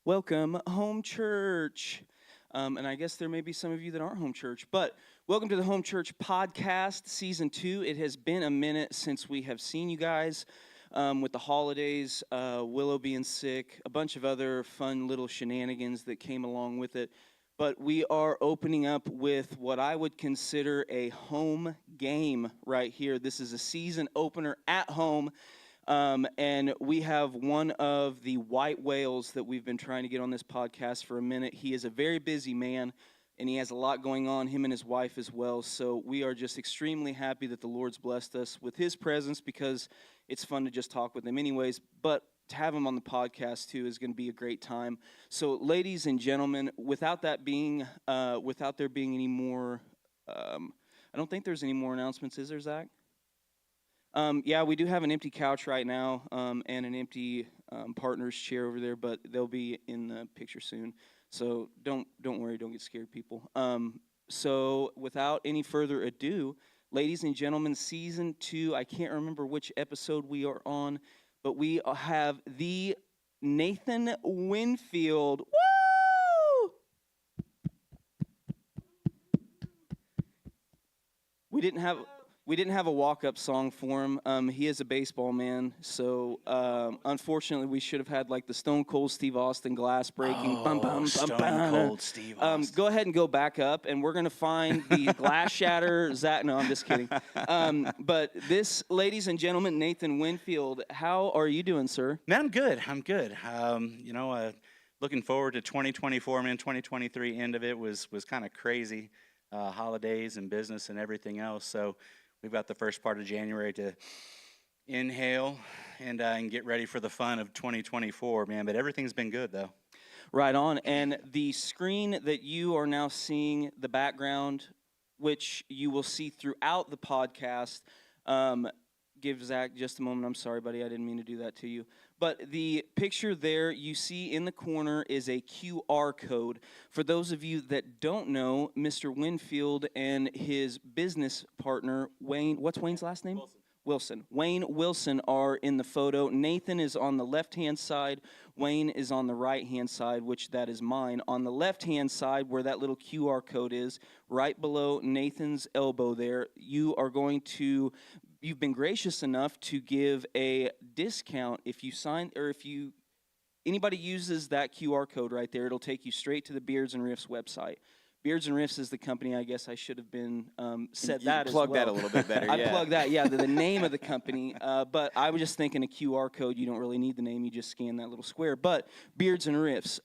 Welcome, home church. And I guess there may be some of you that aren't home church, but welcome to the Home Church Podcast, Season 2. It has been a minute since we have seen you guys with the holidays, Willow being sick, a bunch of other fun little shenanigans that came along with it. But we are opening up with what I would consider a home game right here. This is a season opener at home. And we have one of the white whales that we've been trying to get on this podcast for a minute. He is a very busy man, and he has a lot going on, him and his wife as well. So we are just extremely happy that the Lord's blessed us with his presence because it's fun to just talk with him anyways. But to have him on the podcast, too, is going to be a great time. So, ladies and gentlemen, without there being any more, I don't think there's any more announcements, is there, Zach? Yeah, we do have an empty couch right now and an empty partner's chair over there, but they'll be in the picture soon. So don't worry, don't get scared, people. So without any further ado, ladies and gentlemen, Season 2, I can't remember which episode we are on, but we have the Nathan Winfield. Woo! We didn't have a walk-up song for him. He is a baseball man, so unfortunately, we should have had like the Stone Cold Steve Austin glass breaking. Stone Cold Steve Austin. Go ahead and go back up, and we're gonna find the glass shatter. Zach, no, I'm just kidding. But this, ladies and gentlemen, Nathan Winfield, how are you doing, sir? Man, I'm good. Looking forward to 2024. Man, 2023 end of it was kind of crazy. Holidays and business and everything else. So we've got the first part of January to inhale and get ready for the fun of 2024, man. But everything's been good, though. Right on. And the screen that you are now seeing, the background, which you will see throughout the podcast, give Zach just a moment. I'm sorry, buddy. I didn't mean to do that to you. But the picture there you see in the corner is a QR code. For those of you that don't know, Mr. Winfield and his business partner, Wayne, what's Wayne's last name? Wilson. Wayne Wilson are in the photo. Nathan is on the left-hand side. Wayne is on the right-hand side, which that is mine. On the left-hand side, where that little QR code is, right below Nathan's elbow there, you've been gracious enough to give a discount if you sign, or if anybody uses that QR code right there, it'll take you straight to the Beards and Riffs website. Beards and Riffs is the company. I guess I should have been said that as well. Plug that a little bit better. I plugged that, yeah, the name of the company. But I was just thinking a QR code, you don't really need the name, you just scan that little square. But Beards and Riffs.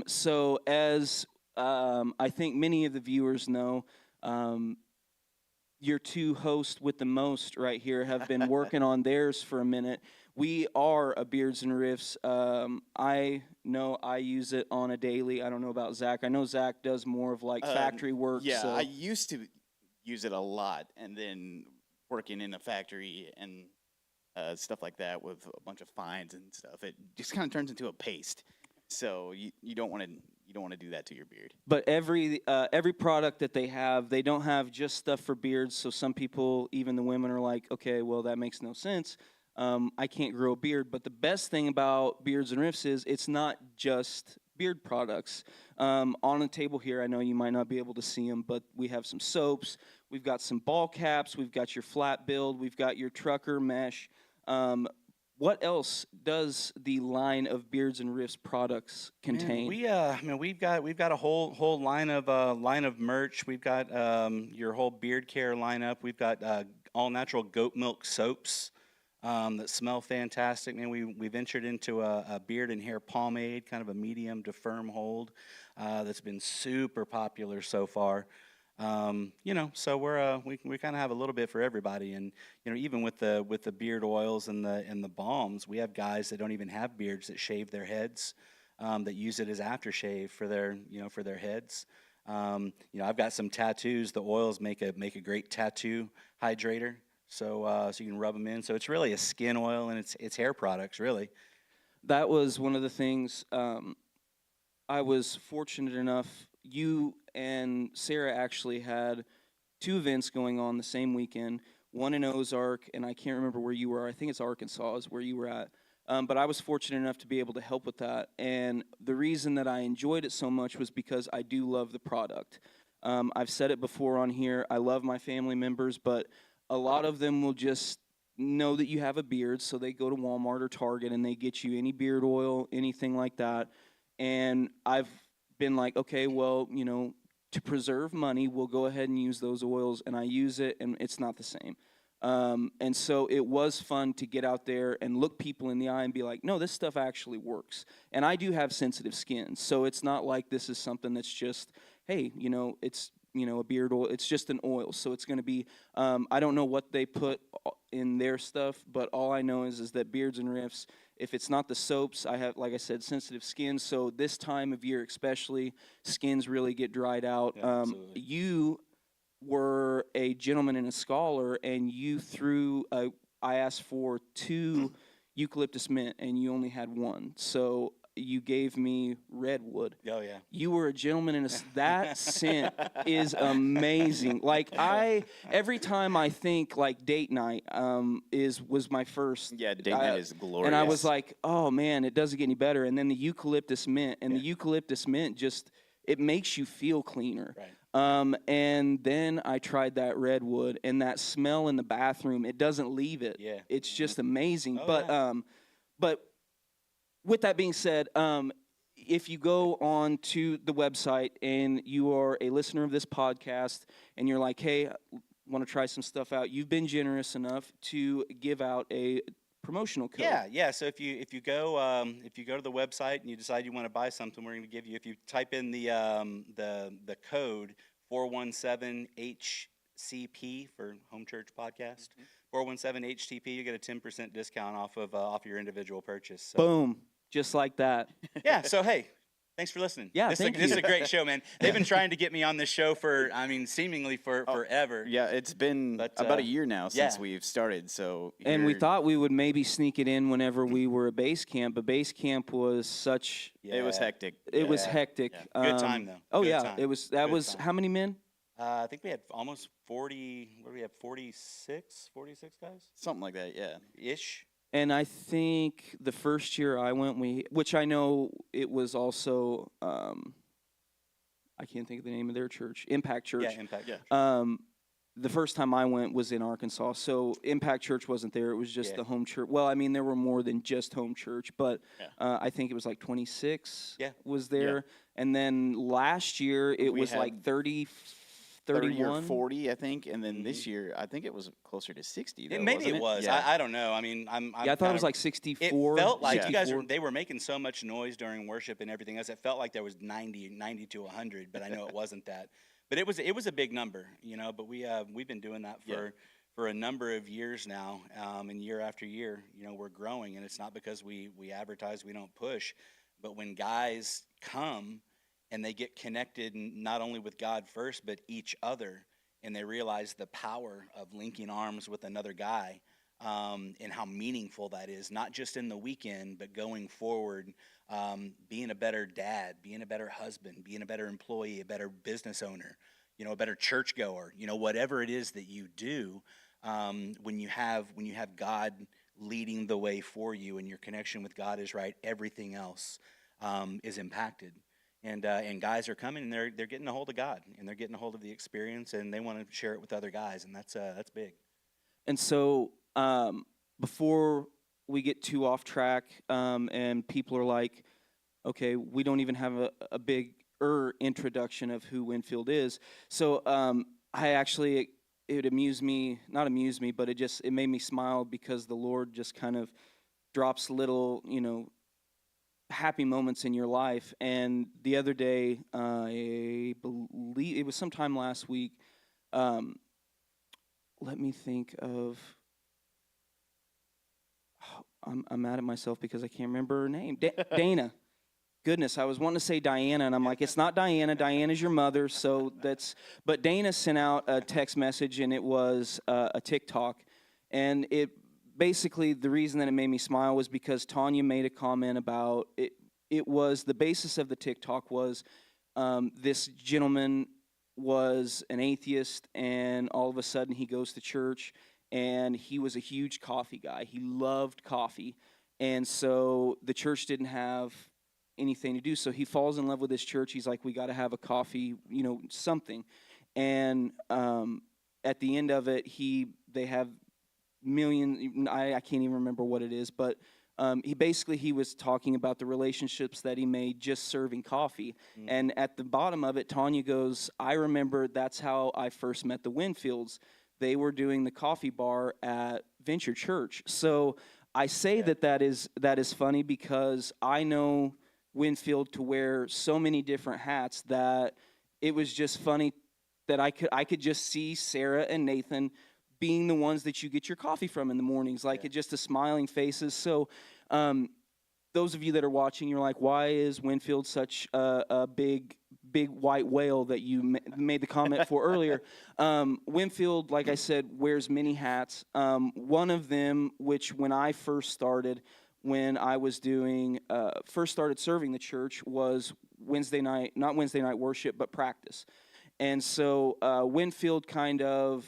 So as I think many of the viewers know, your two hosts with the most right here have been working on theirs for a minute. We are a Beards and Riffs. I know I use it on a daily. I don't know about Zach. I know Zach does more of like factory work. Yeah, so. I used to use it a lot, and then working in a factory and stuff like that with a bunch of fines and stuff, it just kind of turns into a paste. So you don't want to do that to your beard. But every product that they don't have just stuff for beards. So some people, even the women, are like, okay, well, that makes no sense. I can't grow a beard. But the best thing about Beards and Riffs is it's not just beard products. On the table here, I know you might not be able to see them, but we have some soaps. We've got some ball caps. We've got your flat build. We've got your trucker mesh. What else does the line of Beards and Riffs products contain? We've got a whole line of merch. We've got your whole beard care lineup. We've got all natural goat milk soaps that smell fantastic. Man, we ventured into a beard and hair pomade, kind of a medium to firm hold, that's been super popular so far. So we kind of have a little bit for everybody, and even with the beard oils and the balms, we have guys that don't even have beards that shave their heads, that use it as aftershave for their heads. I've got some tattoos. The oils make a great tattoo hydrator, so you can rub them in. So it's really a skin oil, and it's hair products really. That was one of the things. I was fortunate enough. You and Sarah actually had two events going on the same weekend, one in Ozark, and I can't remember where you were. I think it's Arkansas is where you were at. But I was fortunate enough to be able to help with that. And the reason that I enjoyed it so much was because I do love the product. I've said it before on here. I love my family members, but a lot of them will just know that you have a beard, so they go to Walmart or Target and they get you any beard oil, anything like that. And I've been like, okay, well, to preserve money, we'll go ahead and use those oils, and I use it, and it's not the same. And so it was fun to get out there and look people in the eye and be like, no, this stuff actually works. And I do have sensitive skin, so it's not like this is something that's just, hey, it's a beard oil. It's just an oil, so it's going to be. I don't know what they put in their stuff, but all I know is that Beards and Riffs. If it's not the soaps, I have, like I said, sensitive skin. So this time of year, especially, skins really get dried out. Yeah, absolutely. You were a gentleman and a scholar, and you I asked for 2 eucalyptus mint, and you only had 1. So you gave me redwood. Oh yeah. You were a gentleman, and that scent is amazing. Like every time I think like date night was my first. Yeah, date night is glorious. And I was like, oh man, it doesn't get any better. And then the eucalyptus mint, the eucalyptus mint just it makes you feel cleaner. Right. And then I tried that redwood, and that smell in the bathroom, it doesn't leave it. Yeah. It's just amazing. Oh, but yeah. but with that being said, if you go on to the website and you are a listener of this podcast and you're like, hey, I want to try some stuff out, you've been generous enough to give out a promotional code. Yeah. So if you go to the website and you decide you want to buy something, we're going to give you, if you type in the code 417 HCP for Home Church Podcast, 417 HTP, you get a 10% discount off your individual purchase. So. Boom, just like that. Yeah. So hey. Thanks for listening. Yeah, this thank is you. a great show, man. They've been trying to get me on this show for, seemingly forever. Yeah, it's been about a year now since we've started. So and we thought we would maybe sneak it in whenever we were at base camp, but base camp was such. It was hectic. It was hectic. Yeah. Good time though. Oh Good yeah, time. it was. That Good was time. how many men? I think we had almost 40. What do we have? 46 guys, Something like that, yeah. ish. And I think the first year I went, which I know it was also, I can't think of the name of their church, Impact Church. Yeah, Impact. Yeah. The first time I went was in Arkansas, so Impact Church wasn't there. It was just the home church. Well, I mean, there were more than just home church, but I think it was like 26 was there. Yeah. And then last year it We was had like 30 30 or 31. 40, I think, and then this year I think it was closer to 60. Though, Maybe wasn't it was. Yeah. I don't know. I mean, I'm Yeah, I thought it was like 64. It felt like Yeah. you guys 64. they were making so much noise during worship and everything else. It felt like there was 90 to 100, but I know it wasn't that. But it was a big number, But we've been doing that for a number of years now, and year after year, we're growing, and it's not because we advertise, we don't push, but when guys come and they get connected not only with God first, but each other, and they realize the power of linking arms with another guy, and how meaningful that is, not just in the weekend, but going forward, being a better dad, being a better husband, being a better employee, a better business owner, a better churchgoer, whatever it is that you do, when you have God leading the way for you and your connection with God is right, everything else is impacted. And guys are coming and they're getting a hold of God and they're getting a hold of the experience and they want to share it with other guys, and that's big. And so before we get too off track, and people are like, okay, we don't even have a big introduction of who Winfield is. So I actually, it amused me, not amused me, but it made me smile because the Lord just kind of drops little, happy moments in your life. And the other day, I believe it was sometime last week, let me think of, I'm mad at myself because I can't remember her name. Dana. Goodness, I was wanting to say Diana, and I'm like, it's not Diana. Diana's your mother, so but Dana sent out a text message, and it was a TikTok, and it basically, the reason that it made me smile was because Tanya made a comment about it. It was, the basis of the TikTok was this gentleman was an atheist, and all of a sudden he goes to church, and he was a huge coffee guy. He loved coffee, And so the church didn't have anything to do. So he falls in love with this church. He's like, we got to have a coffee, something. And at the end of it, they have million. I can't even remember what it is, but he was talking about the relationships that he made just serving coffee. And at the bottom of it, Tanya goes, I remember that's how I first met the Winfields. They were doing the coffee bar at Venture Church. So I say that is funny because I know Winfield to wear so many different hats that it was just funny that I could just see Sarah and Nathan being the ones that you get your coffee from in the mornings, like just the smiling faces. So those of you that are watching, you're like, why is Winfield such a big white whale that you made the comment for earlier? Winfield, like I said, wears many hats. One of them, which when I first started, when I was first started serving the church, was not Wednesday night worship, but practice. And so Winfield kind of,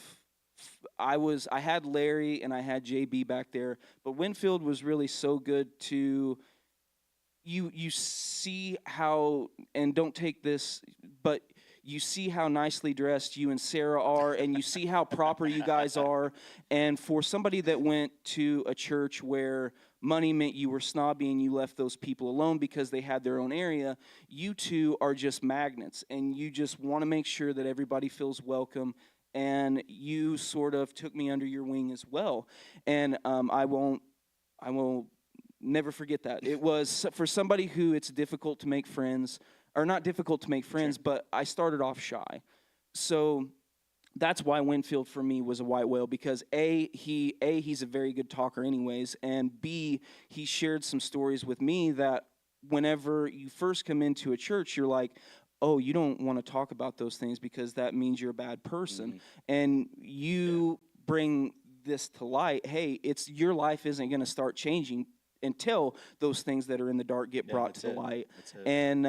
I had Larry and I had JB back there, but Winfield was really so good to you see how, and don't take this, but you see how nicely dressed you and Sarah are, and you see how proper you guys are. And for somebody that went to a church where money meant you were snobby and you left those people alone because they had their own area, you two are just magnets, and you just want to make sure that everybody feels welcome. And you sort of took me under your wing as well. And I won't never forget that. It was for somebody who it's difficult to make friends, or not difficult to make friends, Sure. but I started off shy. So that's why Winfield for me was a white whale, because he's a very good talker anyways, and B, he shared some stories with me that whenever you first come into a church, you're like, oh, you don't want to talk about those things because that means you're a bad person. And you bring this to light. Hey, it's your life isn't going to start changing until those things that are in the dark get brought to the light. And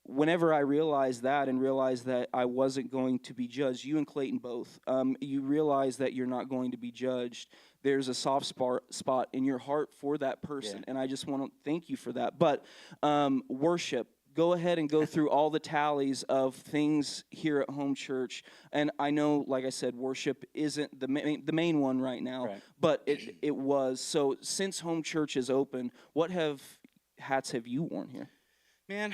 whenever I realized that, and realized that I wasn't going to be judged, you and Clayton both, you realize that you're not going to be judged. There's a soft spot in your heart for that person, and I just want to thank you for that. But worship. Go ahead and go through all the tallies of things here at Home Church. And I know, like I said, worship isn't the main one right now, Right. but it was. So since Home Church is open, what hats have you worn here? Man,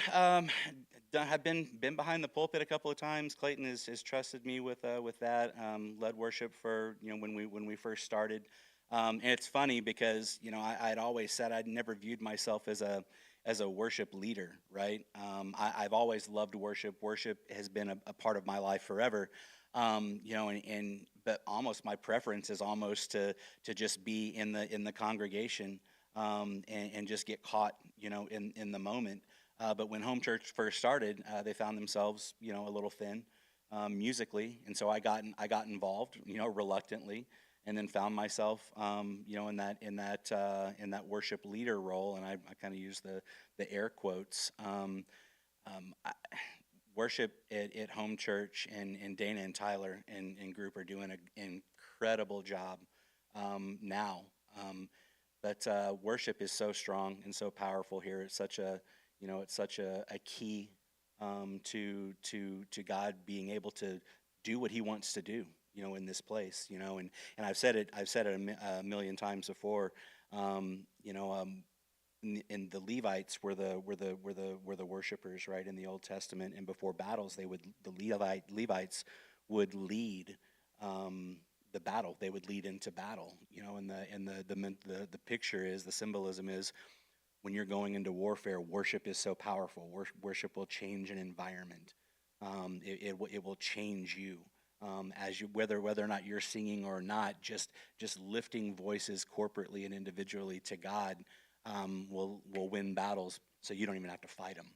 I've been behind the pulpit a couple of times. Clayton has trusted me with that. Led worship for when we first started, and it's funny because I'd always said I'd never viewed myself as a worship leader, right? I've always loved worship. Worship has been a part of my life forever, but almost my preference is almost to just be in the congregation, and just get caught, in the moment. But when Home Church first started, they found themselves, a little thin musically, and so I got involved, reluctantly, and then found myself, in that worship leader role, and I kind of use the air quotes. Worship at Home Church, and Dana and Tyler and group are doing an incredible job now. But worship is so strong and so powerful here. It's such a key to God being able to do what He wants to do, in this place, and I've said it a million times before. In the Levites were the worshipers, right, in the Old Testament, and before battles the Levites would lead the battle. They would lead into battle, and the picture is, the symbolism is, when you're going into warfare, worship is so powerful. Worship will change an environment. It will change you, as you, whether or not you're singing or not. Just lifting voices corporately and individually to God will win battles. So you don't even have to fight them,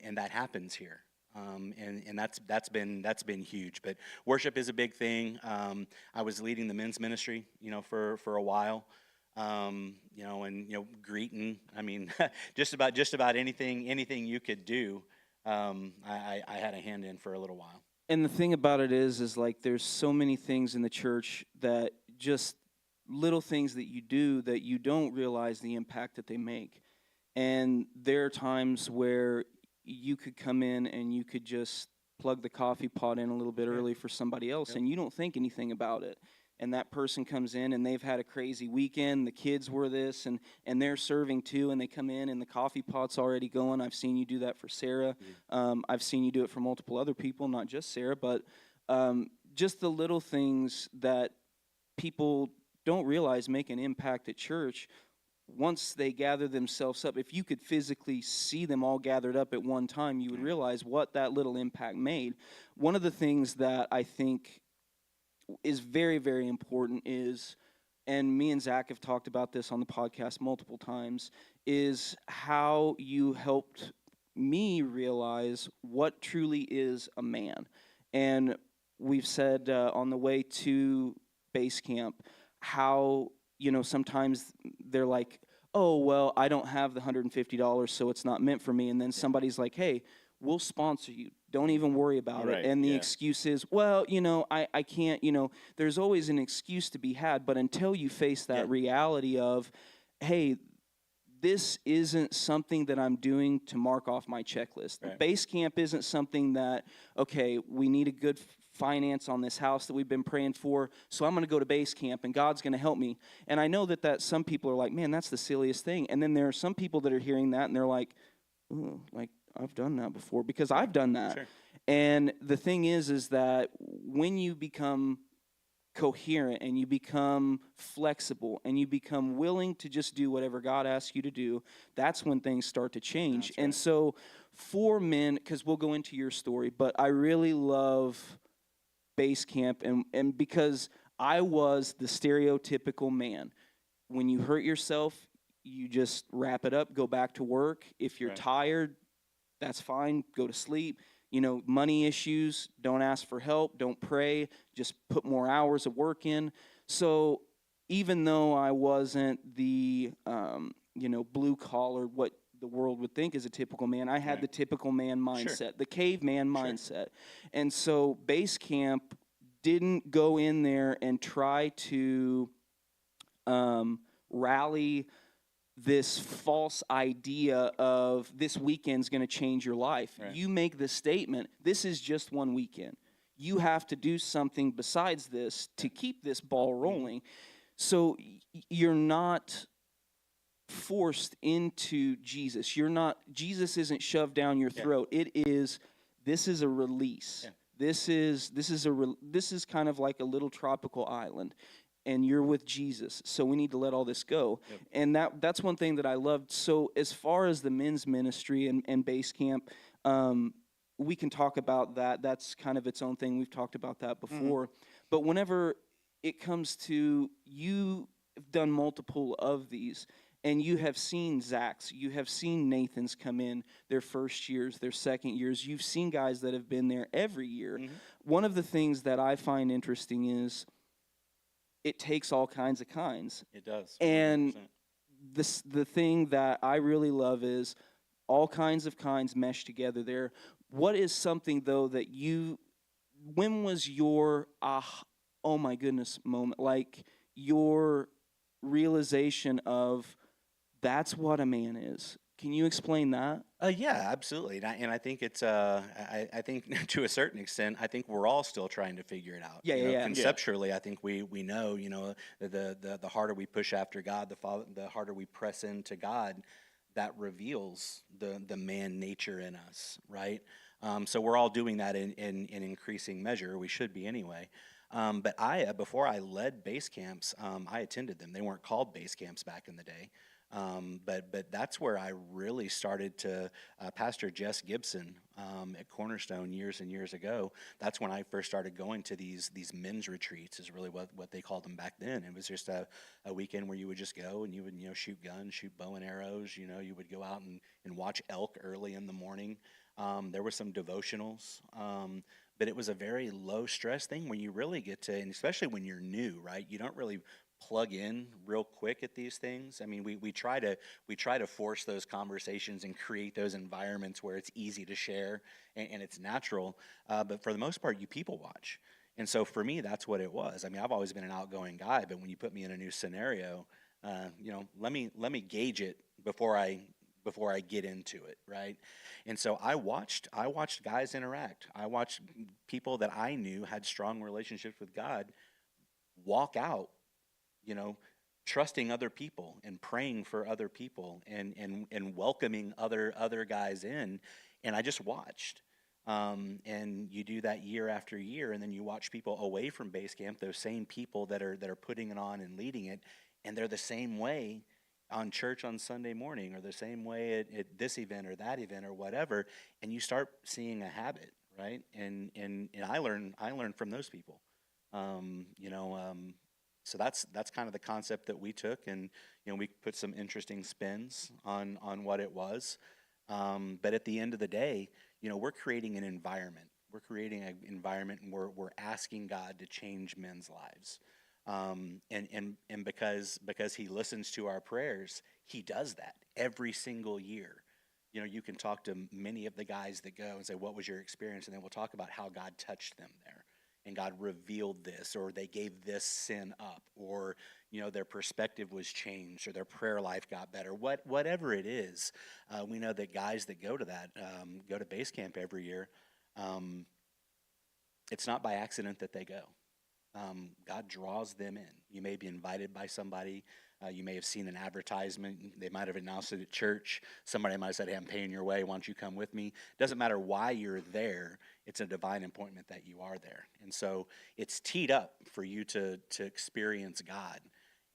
and that happens here. And that's been huge. But worship is a big thing. I was leading the men's ministry, for a while. And greeting. I mean, just about anything you could do. I had a hand in for a little while. And the thing about it is like there's so many things in the church that just little things that you do that you don't realize the impact that they make. And there are times where you could come in and you could just plug the coffee pot in a little bit Yeah. early for somebody else, Yep. and you don't think anything about it. And that person comes in and they've had a crazy weekend. The kids were this, and they're serving too. And they come in and the coffee pot's already going. I've seen you do that for Sarah. I've seen you do it for multiple other people, not just Sarah. But just the little things that people don't realize make an impact at church once they gather themselves up. If you could physically see them all gathered up at one time, you would realize what that little impact made. One of the things that I think is very, very important is, and me and Zach have talked about this on the podcast multiple times, is how you helped me realize what truly is a man. And we've said on the way to base camp how, sometimes they're like, oh, well, I don't have the $150, so it's not meant for me. And then somebody's like, hey, we'll sponsor you. Don't even worry about Right, it. And the yeah. excuse is, well, I can't, there's always an excuse to be had. But until you face that Yeah. reality of, hey, this isn't something that I'm doing to mark off my checklist. Right. Base camp isn't something that, okay, we need a good finance on this house that we've been praying for, so I'm going to go to base camp and God's going to help me. And I know that some people are like, man, that's the silliest thing. And then there are some people that are hearing that and they're like, ooh, like I've done that before, because I've done that. Sure. And the thing is that when you become coherent and you become flexible and you become willing to just do whatever God asks you to do, that's when things start to change. That's And right. so for men, because we'll go into your story, but I really love base camp, and because I was the stereotypical man. When you hurt yourself, you just wrap it up, go back to work. If you're Right. tired, that's fine, go to sleep. Money issues, don't ask for help, don't pray, just put more hours of work in. So even though I wasn't the, blue collar, what the world would think is a typical man, I had Right. the typical man mindset, the caveman mindset. And so base camp didn't go in there and try to rally this false idea of this weekend's going to change your life. Right. You make the statement, this is just one weekend. You have to do something besides this to keep this ball rolling. So you're not forced into Jesus. Jesus isn't shoved down your throat. This is a release. Yeah. This is kind of like a little tropical island, and you're with Jesus. So we need to let all this go. Yep. And that's one thing that I loved. So as far as the men's ministry and base camp, we can talk about that. That's kind of its own thing. We've talked about that before. But whenever it comes to, you have done multiple of these, and you have seen Zach's, you have seen Nathan's come in their first years, their second years. You've seen guys that have been there every year. One of the things that I find interesting is it takes all kinds of kinds. It does. And 100%. the thing that I really love is all kinds of kinds mesh together there. What is something, though, that when was your oh my goodness moment, like your realization of that's what a man is? Can you explain that? Yeah, absolutely. And I think it's I think to a certain extent, I think we're all still trying to figure it out. Yeah, You know, yeah. Conceptually, I think we know, the harder we push after God, the harder we press into God, that reveals the man nature in us, right? So we're all doing that in increasing measure. We should be anyway. But before I led base camps, I attended them. They weren't called base camps back in the day. But that's where I really started to, Pastor Jess Gibson at Cornerstone years and years ago. That's when I first started going to these men's retreats, is really what they called them back then. It was just a weekend where you would just go and you would shoot guns, shoot bow and arrows. You would go out and watch elk early in the morning. There were some devotionals. But it was a very low stress thing where you really get to, and especially when you're new, right? You don't really plug in real quick at these things. I mean, we try to force those conversations and create those environments where it's easy to share and it's natural. But for the most part, you people watch. And so for me, that's what it was. I mean, I've always been an outgoing guy, but when you put me in a new scenario, let me gauge it before I get into it, right? And so I watched guys interact. I watched people that I knew had strong relationships with God walk out, you know, trusting other people and praying for other people and welcoming other guys in. And I just watched. And you do that year after year, and then you watch people away from base camp, those same people that are putting it on and leading it, and they're the same way on church on Sunday morning, or the same way at this event or that event or whatever, and you start seeing a habit, right? And I learned from those people. Um, you know, um, so that's kind of the concept that we took, and we put some interesting spins on what it was. But at the end of the day, we're creating an environment. We're creating an environment, and we're asking God to change men's lives. And because He listens to our prayers, He does that every single year. You can talk to many of the guys that go and say, "What was your experience?" And then we'll talk about how God touched them there, and God revealed this, or they gave this sin up, or their perspective was changed, or their prayer life got better. Whatever it is, we know that guys that go to base camp every year. Um, it's not by accident that they go. God draws them in. You may be invited by somebody. You may have seen an advertisement. They might have announced it at church. Somebody might have said, "Hey, I'm paying your way. Why don't you come with me?" Doesn't matter why you're there. It's a divine appointment that you are there. And so it's teed up for you to experience God.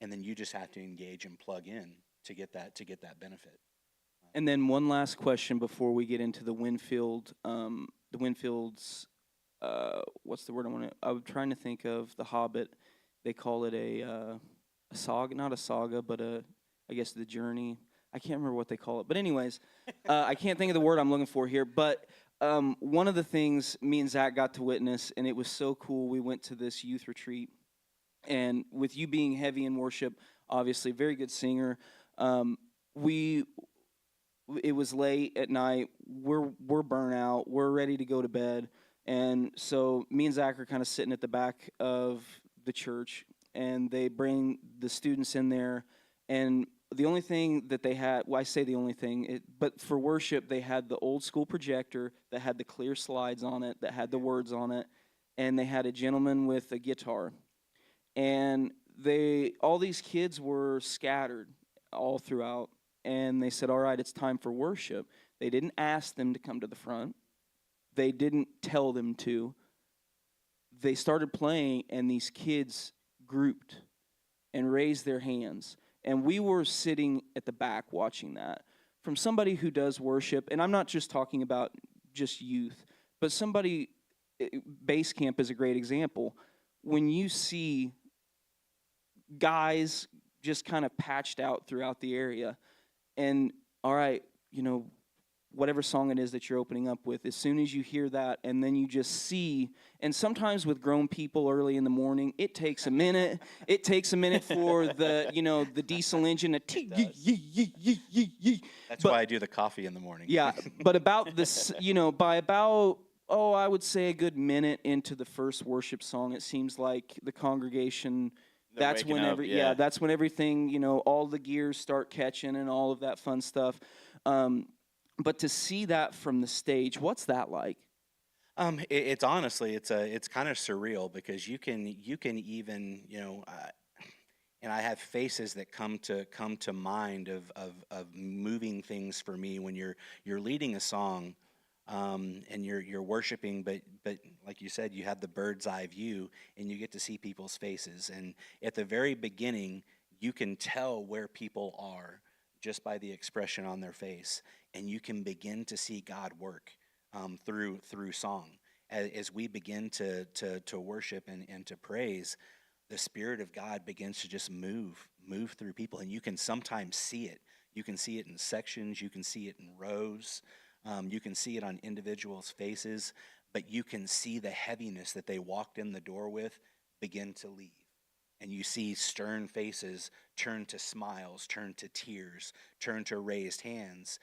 And then you just have to engage and plug in to get that benefit. And then one last question before we get into the Winfield's, what's the word I want to? I'm trying to think of the Hobbit. They call it a saga, not a saga, but I guess the journey. I can't remember what they call it, but anyways, I can't think of the word I'm looking for here. But one of the things me and Zach got to witness, and it was so cool. We went to this youth retreat, and with you being heavy in worship, obviously very good singer. We It was late at night. We're burnt out. We're ready to go to bed. And so me and Zach are kind of sitting at the back of the church, and they bring the students in there. And the only thing that they had, well, I say the only thing, but for worship, they had the old school projector that had the clear slides on it, that had the words on it, and they had a gentleman with a guitar. And all these kids were scattered all throughout, and they said, "All right, it's time for worship." They didn't ask them to come to the front. They didn't tell them to. They started playing, and these kids grouped and raised their hands. And we were sitting at the back watching that. From somebody who does worship, and I'm not just talking about just youth, but somebody, base camp is a great example. When you see guys just kind of patched out throughout the area, and all right, whatever song it is that you're opening up with, as soon as you hear that, and then you just see, and sometimes with grown people early in the morning, it takes a minute. It takes a minute for the diesel engine to That's why I do the coffee in the morning. yeah, but about this, by about, I would say a good minute into the first worship song, it seems like the congregation, They're that's waking when up, yeah. that's when everything, all the gears start catching and all of that fun stuff. But to see that from the stage, what's that like? It's honestly, it's kind of surreal, because you can even, and I have faces that come to mind of moving things for me when you're leading a song, and you're worshiping, but like you said, you have the bird's eye view, and you get to see people's faces. And at the very beginning, you can tell where people are just by the expression on their face, and you can begin to see God work through song. As we begin to worship and to praise, the Spirit of God begins to just move through people, and you can sometimes see it. You can see it in sections. You can see it in rows. You can see it on individuals' faces, but you can see the heaviness that they walked in the door with begin to leave. And you see stern faces turn to smiles, turn to tears, turn to raised hands.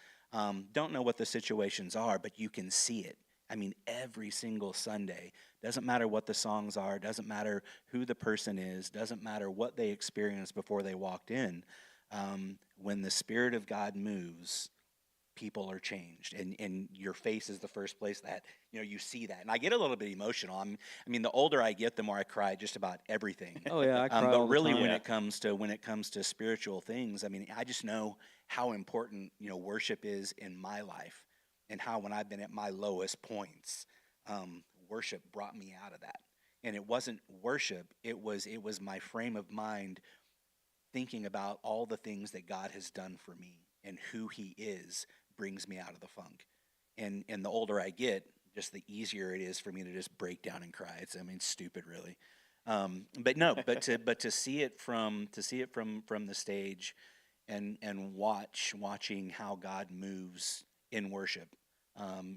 Don't know what the situations are, but you can see it I mean, every single Sunday. Doesn't matter what the songs are, doesn't matter who the person is, doesn't matter what they experienced before they walked in. When the Spirit of God moves, people are changed, and your face is the first place that you see that. And I get a little bit emotional. I mean, the older I get, the more I cry just about everything. Oh yeah, I cry But all the really, time. when Yeah. it comes to spiritual things, I mean, I just know how important worship is in my life, and how when I've been at my lowest points, worship brought me out of that. And it wasn't worship; it was my frame of mind thinking about all the things that God has done for me and who He is brings me out of the funk. And the older I get, just the easier it is for me to just break down and cry. It's, I mean, stupid, really. But no, but to see it from the stage, and watching how God moves in worship,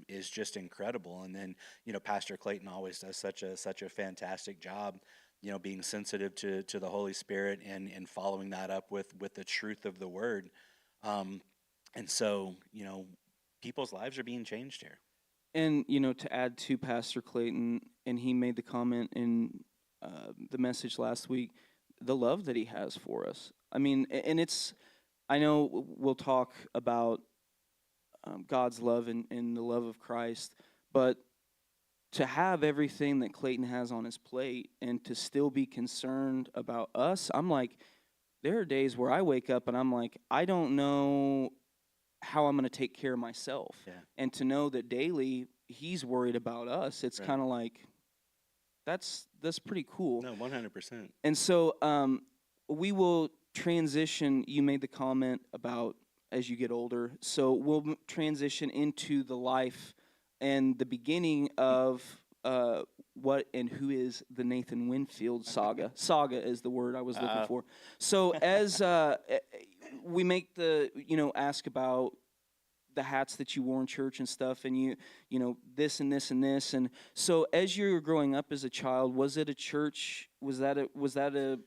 is just incredible. And then Pastor Clayton always does such a fantastic job, being sensitive to the Holy Spirit, and following that up with the truth of the Word. Um, and so people's lives are being changed here. And to add to Pastor Clayton, and he made the comment in the message last week, the love that he has for us. I mean, and it's, I know we'll talk about God's love and the love of Christ, but to have everything that Clayton has on his plate and to still be concerned about us, I'm like, there are days where I wake up and I'm like, I don't know how I'm going to take care of myself. Yeah. And to know that daily he's worried about us, it's Right. kind of like, that's pretty cool. No, 100%. And so we will transition. You made the comment about as you get older. So we'll transition into the life and the beginning of what and who is the Nathan Winfield saga. Saga is the word I was looking for. So as we make the, ask about the hats that you wore in church and stuff, and this and this and this, and so as you were growing up as a child, was it a church? Was that a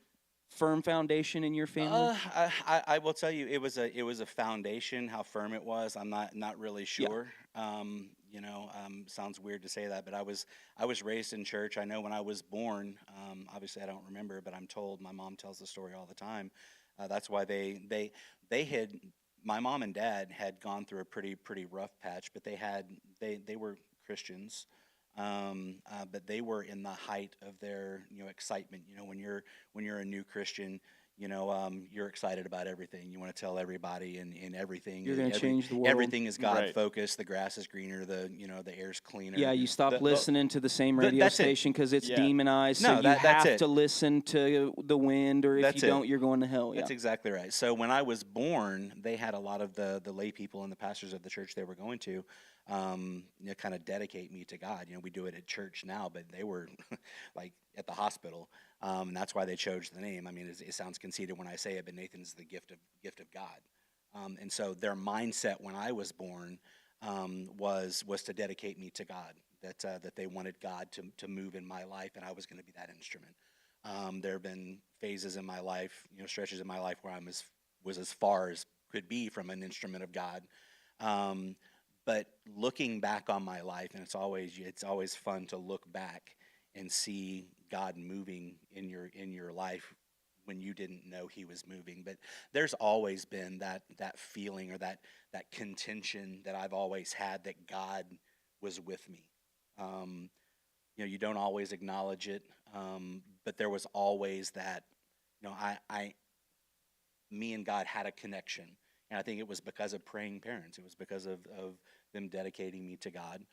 firm foundation in your family? I will tell you, it was a foundation. How firm it was, I'm not really Yeah. sure. Sounds weird to say that, but I was raised in church. I know when I was born, obviously I don't remember, but I'm told, my mom tells the story all the time. That's why they had, my mom and dad had gone through a pretty rough patch, but they were Christians. But they were in the height of their excitement. When you're a new Christian, you're excited about everything. You want to tell everybody, and everything. You're gonna change the world. Everything is God Right. focused. The grass is greener. The air's cleaner. Yeah, you stop The- listening to the same radio that's it. station because it's Yeah. demonized. So No, you that's have it. to listen to the wind, or if That's you it. don't, you're going to hell. Yeah. That's exactly right. So when I was born, they had a lot of the lay people and the pastors of the church they were going to, kind of dedicate me to God. We do it at church now, but they were like at the hospital, and that's why they chose the name. I mean, it sounds conceited when I say it, but Nathan's the gift of God, and so their mindset when I was born, was to dedicate me to God. That they wanted God to move in my life, and I was going to be that instrument. There have been phases in my life, stretches in my life where was as far as could be from an instrument of God. Um, but looking back on my life, and it's always fun to look back and see God moving in your life when you didn't know He was moving. But there's always been that feeling, or that contention that I've always had, that God was with me. Um, you don't always acknowledge it, but there was always that. Me and God had a connection, and I think it was because of praying parents. It was because of them dedicating me to God.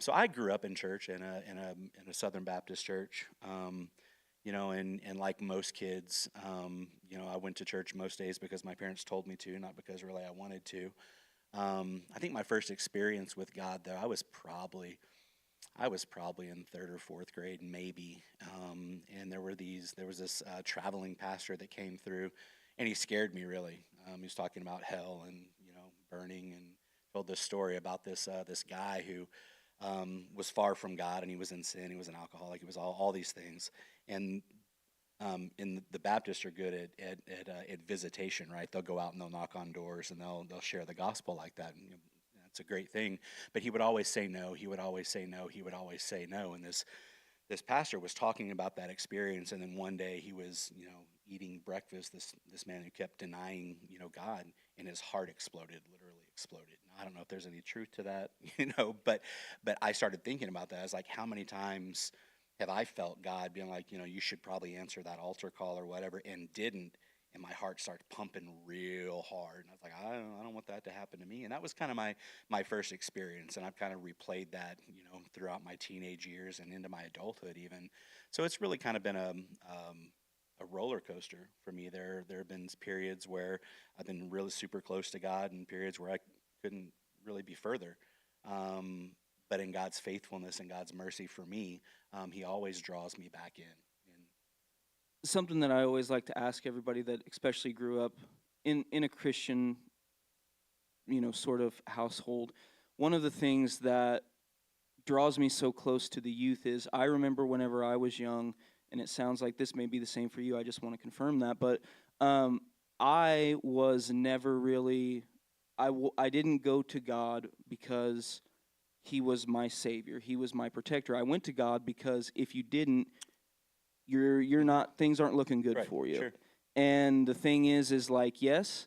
So I grew up in church, in a Southern Baptist church. And like most kids, I went to church most days because my parents told me to, not because really I wanted to. I think my first experience with God, though, I was probably in third or fourth grade, maybe. And there was this traveling pastor that came through, and he scared me really. He was talking about hell and burning, and told this story about this guy who was far from God, and he was in sin. He was an alcoholic. He was all these things. And in the Baptists are good at visitation, right? They'll go out and they'll knock on doors, and they'll share the gospel like that. And, it's a great thing. But he would always say no. He would always say no. He would always say no. And this pastor was talking about that experience, and then one day he was, eating breakfast. This man who kept denying, God, and his heart exploded, literally exploded. Now, I don't know if there's any truth to that, but I started thinking about that. I was like, how many times have I felt God being like, you should probably answer that altar call or whatever, and didn't, and my heart started pumping real hard, and I was like, I don't want that to happen to me. And that was kind of my first experience, and I've kind of replayed that, throughout my teenage years and into my adulthood even. So it's really kind of been a roller coaster for me. There have been periods where I've been really super close to God, and periods where I couldn't really be further. But in God's faithfulness and God's mercy for me, He always draws me back in. Something that I always like to ask everybody that especially grew up in a Christian, sort of household, one of the things that draws me so close to the youth is I remember whenever I was young, and it sounds like this may be the same for you, I just want to confirm that, but I was never really, I didn't go to God because He was my Savior. He was my protector. I went to God because if you didn't, you're not, things aren't looking good Right, for you. sure. And the thing is like, yes,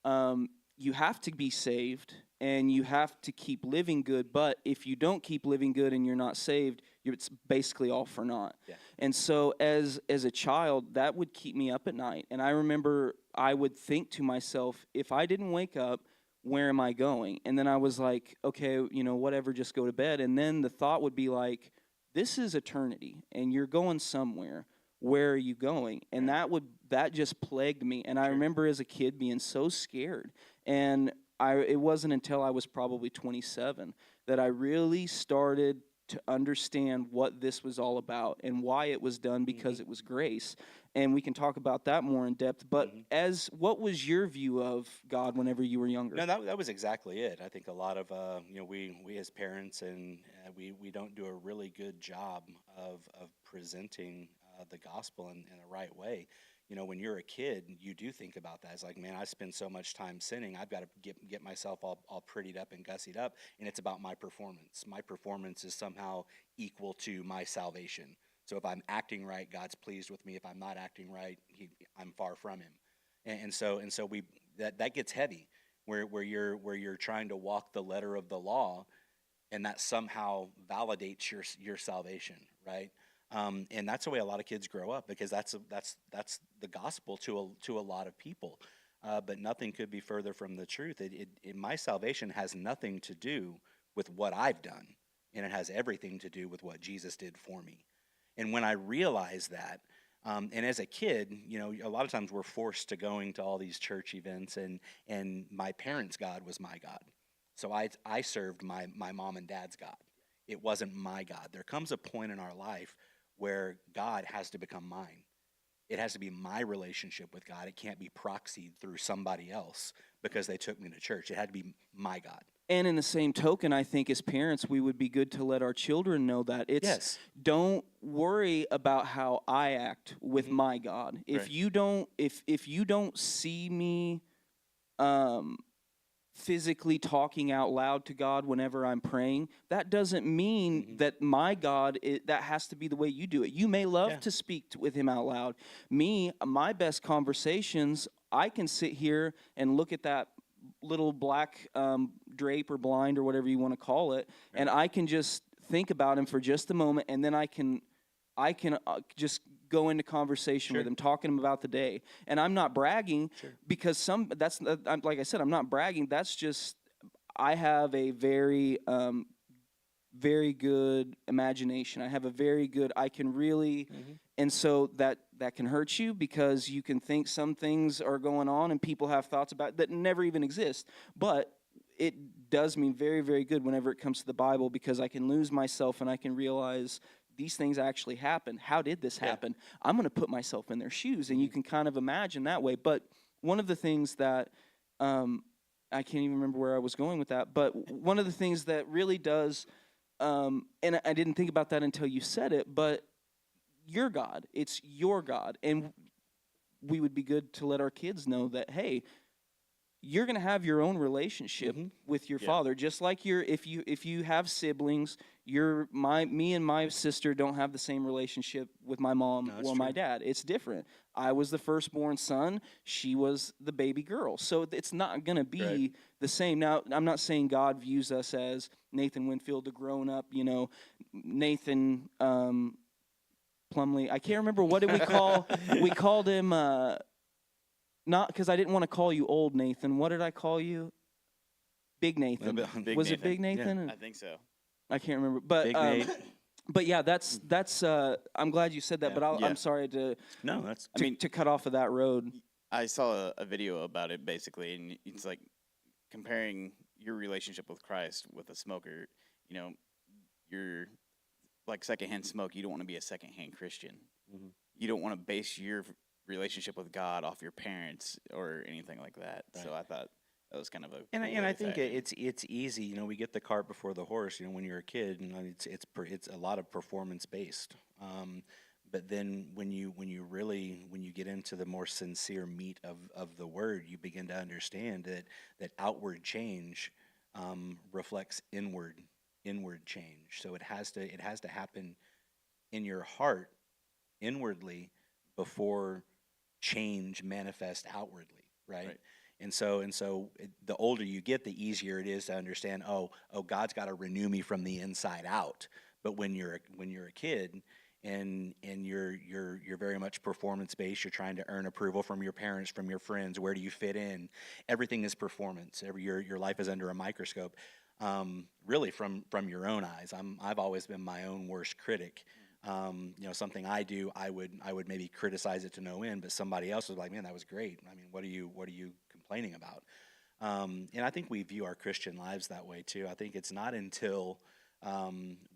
you have to be saved and you have to keep living good, but if you don't keep living good and you're not saved, it's basically all for naught. Yeah. And so as a child, that would keep me up at night. And I remember I would think to myself, if I didn't wake up, where am I going? And then I was like, okay, whatever, just go to bed. And then the thought would be like, this is eternity and you're going somewhere. Where are you going? And that just plagued me. And I remember as a kid being so scared. And it wasn't until I was probably 27 that I really started to understand what this was all about and why it was done, because it was grace. And we can talk about that more in depth. But what was your view of God whenever you were younger? No, that was exactly it. I think a lot of we as parents, and we don't do a really good job of presenting the gospel in the right way. When you're a kid, you do think about that. It's like, man, I spend so much time sinning. I've got to get myself all prettied up and gussied up, and it's about my performance. My performance is somehow equal to my salvation. So if I'm acting right, God's pleased with me. If I'm not acting right, I'm far from Him. And so that gets heavy, where you're trying to walk the letter of the law, and that somehow validates your salvation, right? And that's the way a lot of kids grow up, because that's the gospel to a lot of people. But nothing could be further from the truth. My salvation has nothing to do with what I've done, and it has everything to do with what Jesus did for me. And when I realized that, and as a kid, a lot of times we're forced to going to all these church events, and my parents' God was my God. So I served my mom and dad's God. It wasn't my God. There comes a point in our life where God has to become mine. It has to be my relationship with God. It can't be proxied through somebody else because they took me to church. It had to be my God. And in the same token, I think as parents, we would be good to let our children know that don't worry about how I act with my God. If you don't, if you don't see me, physically talking out loud to God whenever I'm praying, that doesn't mean that my God, that has to be the way you do it. You may love to speak with Him out loud. My best conversations, I can sit here and look at that little black drape or blind or whatever you want to call it, and I can just think about Him for just a moment, and then I can just go into conversation with Him, talking to Him about the day. And I'm not bragging because like I said, I'm not bragging. That's just, I have a very, very good imagination. I have a very good, I can really, and so that can hurt you because you can think some things are going on and people have thoughts about that never even exist. But it does me very, very good whenever it comes to the Bible, because I can lose myself and I can realize these things actually happen. How did this happen? I'm going to put myself in their shoes, and you can kind of imagine that way. But one of the things that, I can't even remember where I was going with that, but one of the things that really does, and I didn't think about that until you said it, but your God, it's your God. And we would be good to let our kids know that, hey, you're going to have your own relationship with your Yeah. father, just like if you have siblings, me and my sister don't have the same relationship with my mom No, that's or my true. dad. It's different. I was the firstborn son, she was the baby girl, so it's not going to be Right. the same. Now, I'm not saying God views us as Nathan Winfield, the grown up, Nathan Plumley. I can't remember, what did we called him, not because I didn't want to call you old Nathan. What did I call you? Big Nathan. Big Was it Nathan. Big Nathan? I think so. I can't remember. But Big Nate. but yeah, that's I'm glad you said that. Yeah. But Yeah. I'm sorry to No, that's to cut off of that road. I saw a video about it basically, and it's like comparing your relationship with Christ with a smoker. You know, you're like secondhand smoke. You don't want to be a secondhand Christian. Mhm. You don't want to base your relationship with God off your parents or anything like that. Right. So I thought that was kind of a And cool and way I to think tie it in. it's easy. We get the cart before the horse. When you're a kid, it's a lot of performance based. But then when you get into the more sincere meat of the word, you begin to understand that outward change reflects inward change. So it has to happen in your heart inwardly before change manifests outwardly, right? Right. The older you get, the easier it is to understand. Oh, God's got to renew me from the inside out. But when you're a kid, and you're very much performance based, you're trying to earn approval from your parents, from your friends. Where do you fit in? Everything is performance. Your life is under a microscope. Really, from your own eyes. I've always been my own worst critic. Something I do, I would maybe criticize it to no end, but somebody else was like, "Man, that was great. I mean, what are you complaining about?" And I think we view our Christian lives that way too. I think it's not until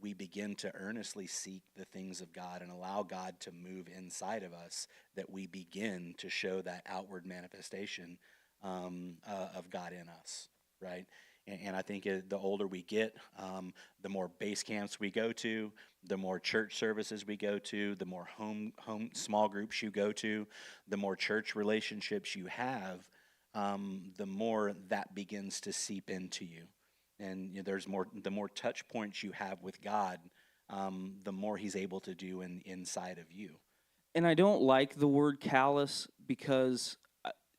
we begin to earnestly seek the things of God and allow God to move inside of us that we begin to show that outward manifestation of God in us, right? And I think the older we get, the more base camps we go to, the more church services we go to, the more home small groups you go to, the more church relationships you have, the more that begins to seep into you. And the more touch points you have with God, the more He's able to do inside of you. And I don't like the word callous because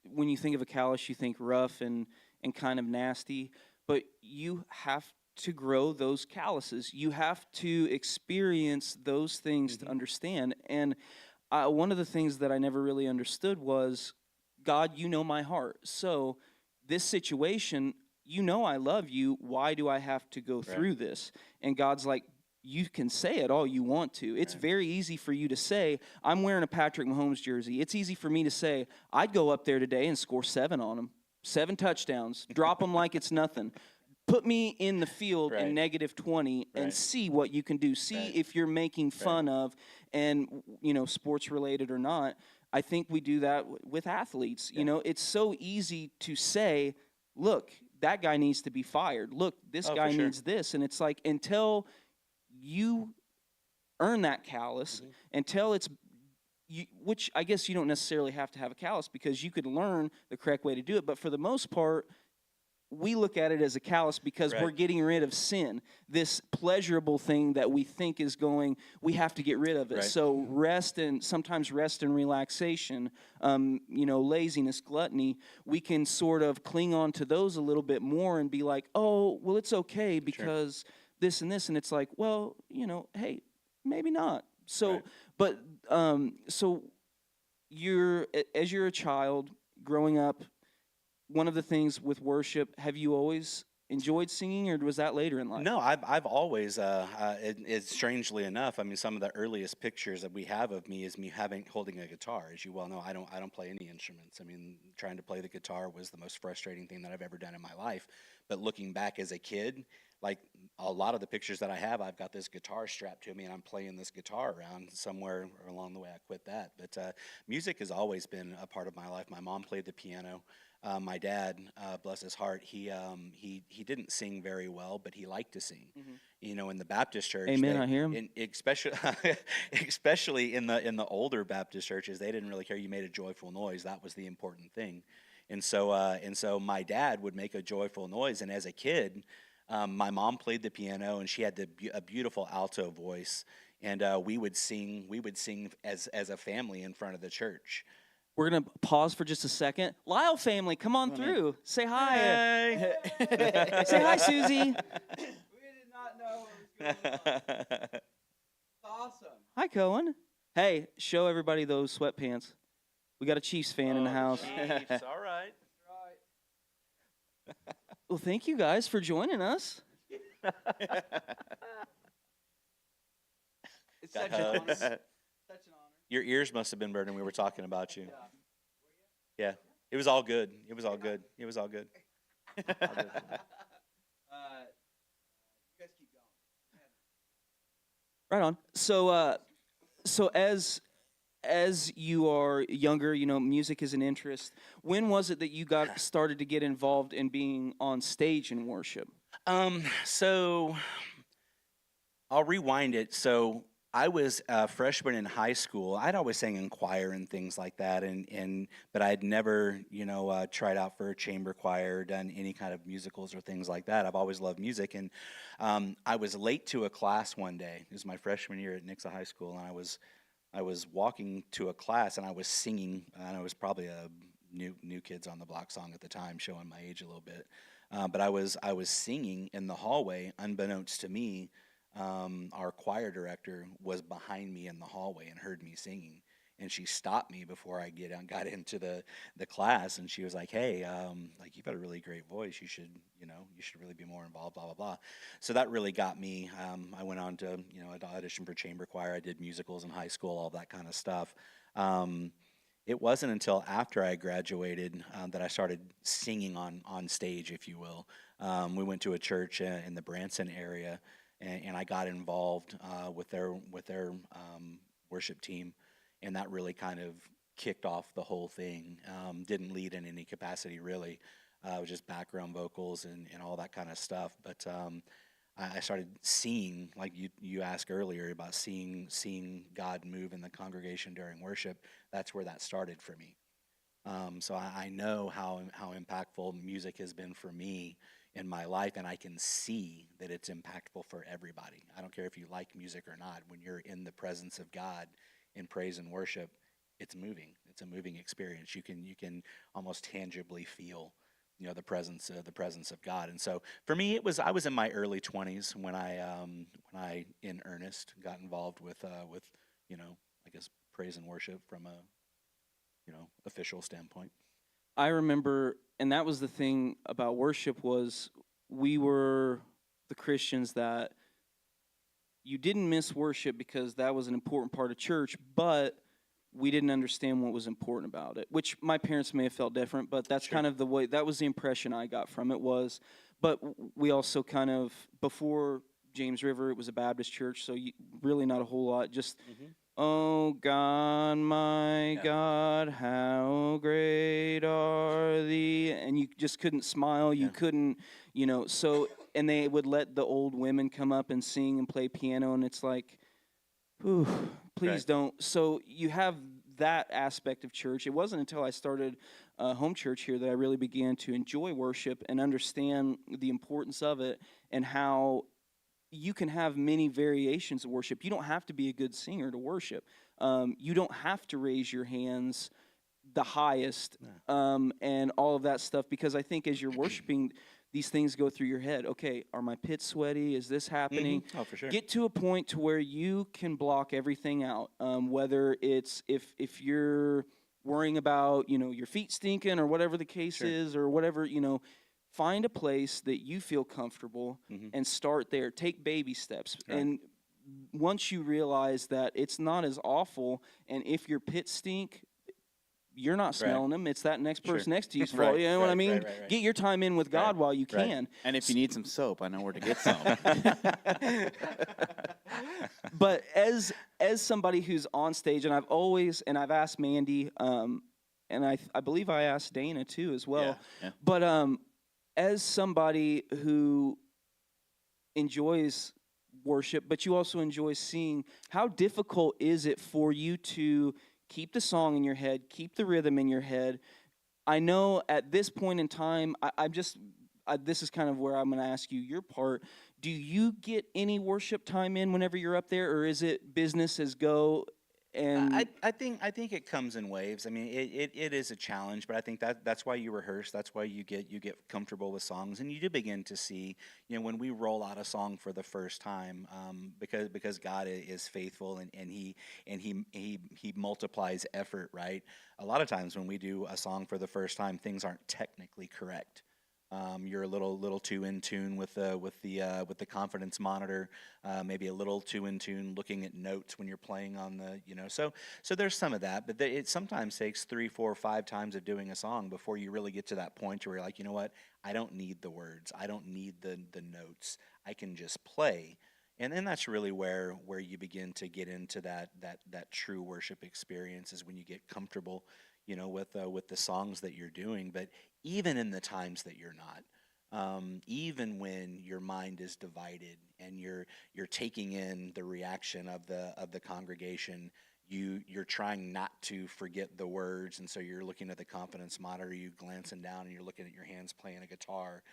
when you think of a callus, you think rough and kind of nasty. But you have to grow those calluses. You have to experience those things to understand. And one of the things that I never really understood was, God, you know my heart. So this situation, I love you. Why do I have to go through this? And God's like, you can say it all you want to. It's very easy for you to say, I'm wearing a Patrick Mahomes jersey. It's easy for me to say, I'd go up there today and score 7 on him. 7 touchdowns. Drop them like it's nothing. Put me in the field in -20 and see what you can do. See if you're making fun of, and sports related or not. I think we do that with athletes. It's so easy to say, look, that guy needs to be fired. Look, this guy needs this. And it's like, until you earn that callus, until it's which I guess you don't necessarily have to have a callus, because you could learn the correct way to do it. But for the most part, we look at it as a callus because we're getting rid of sin, this pleasurable thing that we think is going, we have to get rid of it. So sometimes rest and relaxation, laziness, gluttony, we can sort of cling on to those a little bit more and be like, oh, well, it's okay because this and this. And it's like, well, hey, maybe not. So, but, so as you're a child growing up, one of the things with worship, have you always enjoyed singing, or was that later in life? No, I've always, it's strangely enough. I mean, some of the earliest pictures that we have of me is me holding a guitar. As you well know, I don't play any instruments. I mean, trying to play the guitar was the most frustrating thing that I've ever done in my life. But looking back as a kid, like a lot of the pictures that I have, I've got this guitar strapped to me and I'm playing this guitar around. Somewhere along the way I quit that. But music has always been a part of my life. My mom played the piano. My dad, bless his heart, he didn't sing very well, but he liked to sing. In the Baptist church. Amen. I hear him. Especially in the older Baptist churches, they didn't really care. You made a joyful noise. That was the important thing. And so my dad would make a joyful noise. And as a kid, my mom played the piano, and she had a beautiful alto voice. And we would sing as a family in front of the church. We're going to pause for just a second. Lyle family, come on through. Say hi. Hey. Say hi, Susie. We did not know what was going on. It's awesome. Hi, Cohen. Hey, show everybody those sweatpants. We got a Chiefs fan in the house. Chiefs, all right. Right. Well, thank you guys for joining us. It's such an honor. Such an honor. Your ears must have been burning. We were talking about you. Yeah. It was all good. It was all good. It was all good. You guys keep going. Right on. So as you are younger, music is an interest. When was it that you got started to get involved in being on stage in worship? So I'll rewind it. So I was a freshman in high school. I'd always sang in choir and things like that, but I'd never, tried out for a chamber choir, done any kind of musicals or things like that. I've always loved music, and I was late to a class one day. It was my freshman year at Nixa High School, and I was walking to a class, and I was singing, and I was probably a new Kids on the Block song at the time, showing my age a little bit. But I was singing in the hallway, unbeknownst to me. Our choir director was behind me in the hallway and heard me singing, and she stopped me before I got into the class, and she was like, "Hey, you've got a really great voice. You should really be more involved." Blah blah blah. So that really got me. I went on to I'd audition for chamber choir. I did musicals in high school, all that kind of stuff. It wasn't until after I graduated that I started singing on stage, if you will. We went to a church in the Branson area. And I got involved with their worship team, and that really kind of kicked off the whole thing. Didn't lead in any capacity really. It was just background vocals and all that kind of stuff. But I started seeing, like you asked earlier about seeing God move in the congregation during worship. That's where that started for me. So I know how impactful music has been for me in my life, and I can see that it's impactful for everybody. I don't care if you like music or not. When you're in the presence of God in praise and worship, it's moving. It's a moving experience. You can almost tangibly feel, the presence of God. And so for me, I was in my early 20s when I in earnest got involved with I guess praise and worship from a official standpoint. I remember, and that was the thing about worship, was we were the Christians that you didn't miss worship because that was an important part of church, but we didn't understand what was important about it, which my parents may have felt different, but that's kind of the way, that was the impression I got from it was. But we also kind of, before James River, it was a Baptist church, so really not a whole lot, just... Oh God, my God, how great are thee. And you just couldn't smile. You couldn't, so, and they would let the old women come up and sing and play piano. And it's like, ooh, please don't. So you have that aspect of church. It wasn't until I started home church here that I really began to enjoy worship and understand the importance of it and how you can have many variations of worship. You don't have to be a good singer to worship. You don't have to raise your hands the highest and all of that stuff, because I think as you're worshiping, these things go through your head. Okay, are my pits sweaty? Is this happening? Mm-hmm. Oh, for sure. Get to a point to where you can block everything out, whether it's if you're worrying about, your feet stinking or whatever the case is, or whatever, find a place that you feel comfortable and start there. Take baby steps. Right. And once you realize that it's not as awful, and if your pits stink, you're not smelling them. It's that next person next to you's fault. You know what I mean? Right. Get your time in with God while you can. And if you need some soap, I know where to get some. But as somebody who's on stage, and I've asked Mandy, and I believe I asked Dana too as well. Yeah. But as somebody who enjoys worship, but you also enjoy singing, how difficult is it for you to keep the song in your head, keep the rhythm in your head, I know at this point in time, this is kind of where I'm going to ask you your part. Do you get any worship time in whenever you're up there, or is it business as go? And I think it comes in waves. I mean, it is a challenge, but I think that's why you rehearse. That's why you get comfortable with songs, and you do begin to see, when we roll out a song for the first time, because God is faithful, and he multiplies effort. Right. A lot of times when we do a song for the first time, things aren't technically correct. You're a little too in tune with the confidence monitor, maybe a little too in tune looking at notes when you're playing on so there's some of that, but it sometimes takes 3, 4, 5 times of doing a song before you really get to that point where you're like, you know what, I don't need the words, I don't need the notes, I can just play. And then that's really where you begin to get into that true worship experience, is when you get comfortable, with the songs that you're doing. But even in the times that you're not, even when your mind is divided and you're taking in the reaction of the congregation, you're trying not to forget the words, and so you're looking at the confidence monitor, you glancing down, and you're looking at your hands playing a guitar,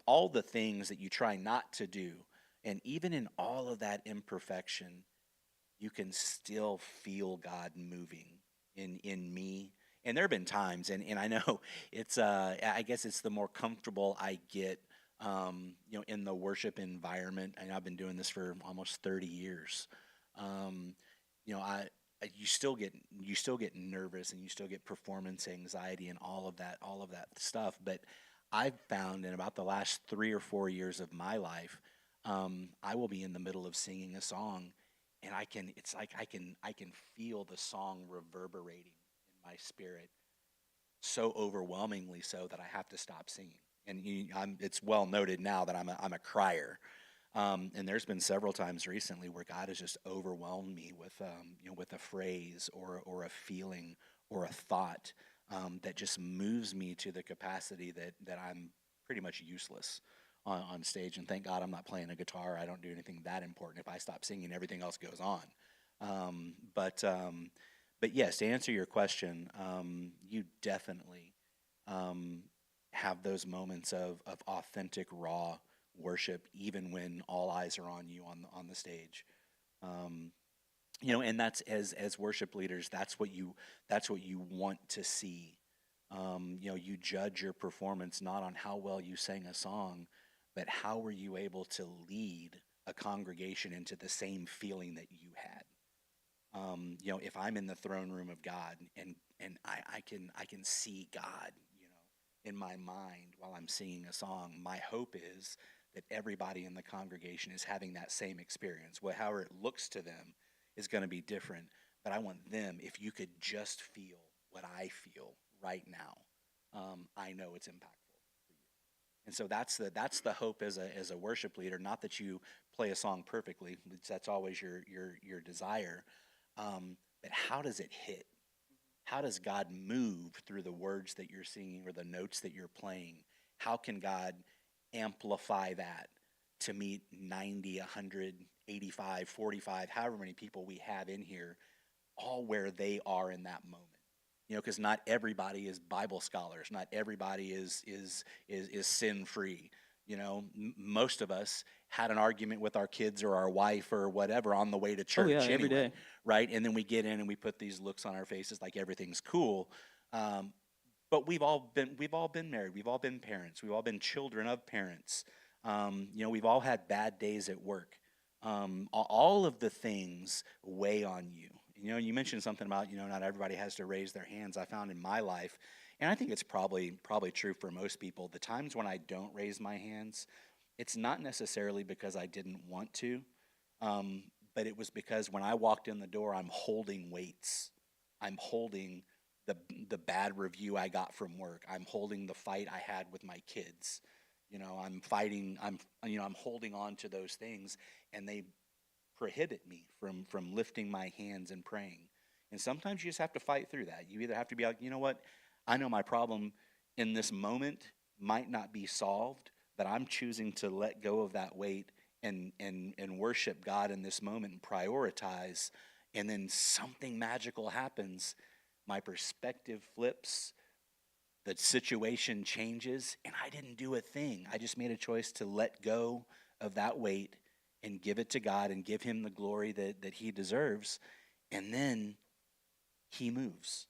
all the things that you try not to do, and even in all of that imperfection, you can still feel God moving in me. And there have been times, and I know it's I guess it's the more comfortable I get, in the worship environment. And I've been doing this for almost 30 years. Um, you still get nervous, and you still get performance anxiety and all of that stuff. But I've found in about the last 3 or 4 years of my life, I will be in the middle of singing a song, and it's like I can feel the song reverberating in my spirit, so overwhelmingly so that I have to stop singing. And it's well noted now that I'm a crier. And there's been several times recently where God has just overwhelmed me with a phrase or a feeling or a thought, that just moves me to the capacity that I'm pretty much useless on stage. And thank God I'm not playing a guitar. I don't do anything that important. If I stop singing, everything else goes on. Um, but um, but yes, to answer your question, you definitely, um, have those moments of authentic, raw worship, even when all eyes are on you on the stage. Um, and that's, as worship leaders, that's what you want to see. You judge your performance not on how well you sang a song, but how were you able to lead a congregation into the same feeling that you had. If I'm in the throne room of God, and I can see God, in my mind while I'm singing a song, my hope is that everybody in the congregation is having that same experience. Well, however it looks to them is going to be different, but I want them, if you could just feel what I feel right now, I know it's impactful for you. And so that's the hope as a worship leader. Not that you play a song perfectly; that's always your desire. But how does it hit? How does God move through the words that you're singing or the notes that you're playing? How can God amplify that to meet 90, 100, 85, 45, however many people we have in here, all where they are in that moment? Because not everybody is Bible scholars. Not everybody is sin free. Most of us had an argument with our kids or our wife or whatever on the way to oh yeah, church every anyway, day. right? And then we get in and we put these looks on our faces like everything's cool. Um, but we've all been married. We've all been parents. We've all been children of parents. We've all had bad days at work. All of the things weigh on you. You mentioned something about, not everybody has to raise their hands. I found in my life, and I think it's probably true for most people, the times when I don't raise my hands, it's not necessarily because I didn't want to, um, but it was because when I walked in the door, I'm holding weights. I'm holding the the bad review I got from work. I'm holding the fight I had with my kids. I'm fighting. I'm holding on to those things, and they prohibit me from lifting my hands and praying. And sometimes you just have to fight through that. You either have to be like, you know what, I know my problem in this moment might not be solved, but I'm choosing to let go of that weight and worship God in this moment and prioritize. And then something magical happens. My perspective flips. the situation changes, and I didn't do a thing. I just made a choice to let go of that weight and give it to God and give him the glory that he deserves. And then he moves.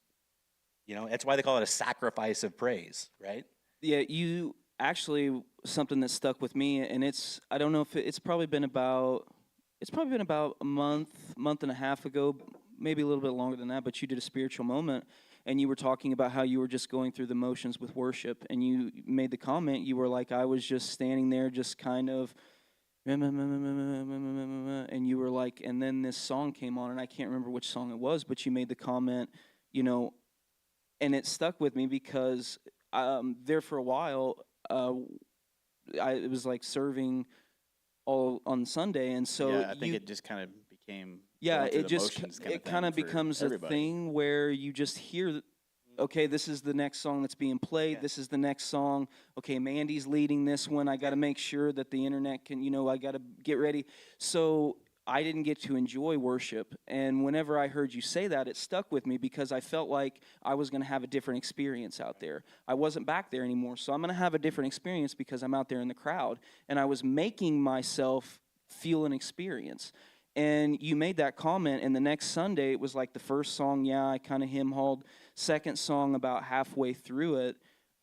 That's why they call it a sacrifice of praise, right? Yeah, you actually something that stuck with me, and I don't know if it's probably been about a month and a half ago, maybe a little bit longer than that. But you did a spiritual moment, and you were talking about how you were just going through the motions with worship, and you made the comment. You were like, I was just standing there, just kind of. And you were like, and then this song came on, and I can't remember which song it was, but you made the comment, you know, and it stuck with me because there for a while, it was like serving all on Sunday, and so Yeah, I think it just kind of became yeah, going through it the just motions it kind of thing for becomes everybody. a thing where you just hear, okay, this is the next song that's being played. Yeah. This is the next song. Okay, Mandy's leading this one. I got to make sure that the internet can, I got to get ready. So I didn't get to enjoy worship. And whenever I heard you say that, it stuck with me because I felt like I was going to have a different experience out there. I wasn't back there anymore. So I'm going to have a different experience because I'm out there in the crowd. And I was making myself feel an experience. And you made that comment, and the next Sunday, it was like the first song, yeah, I kind of him-hauled. Second song, about halfway through it,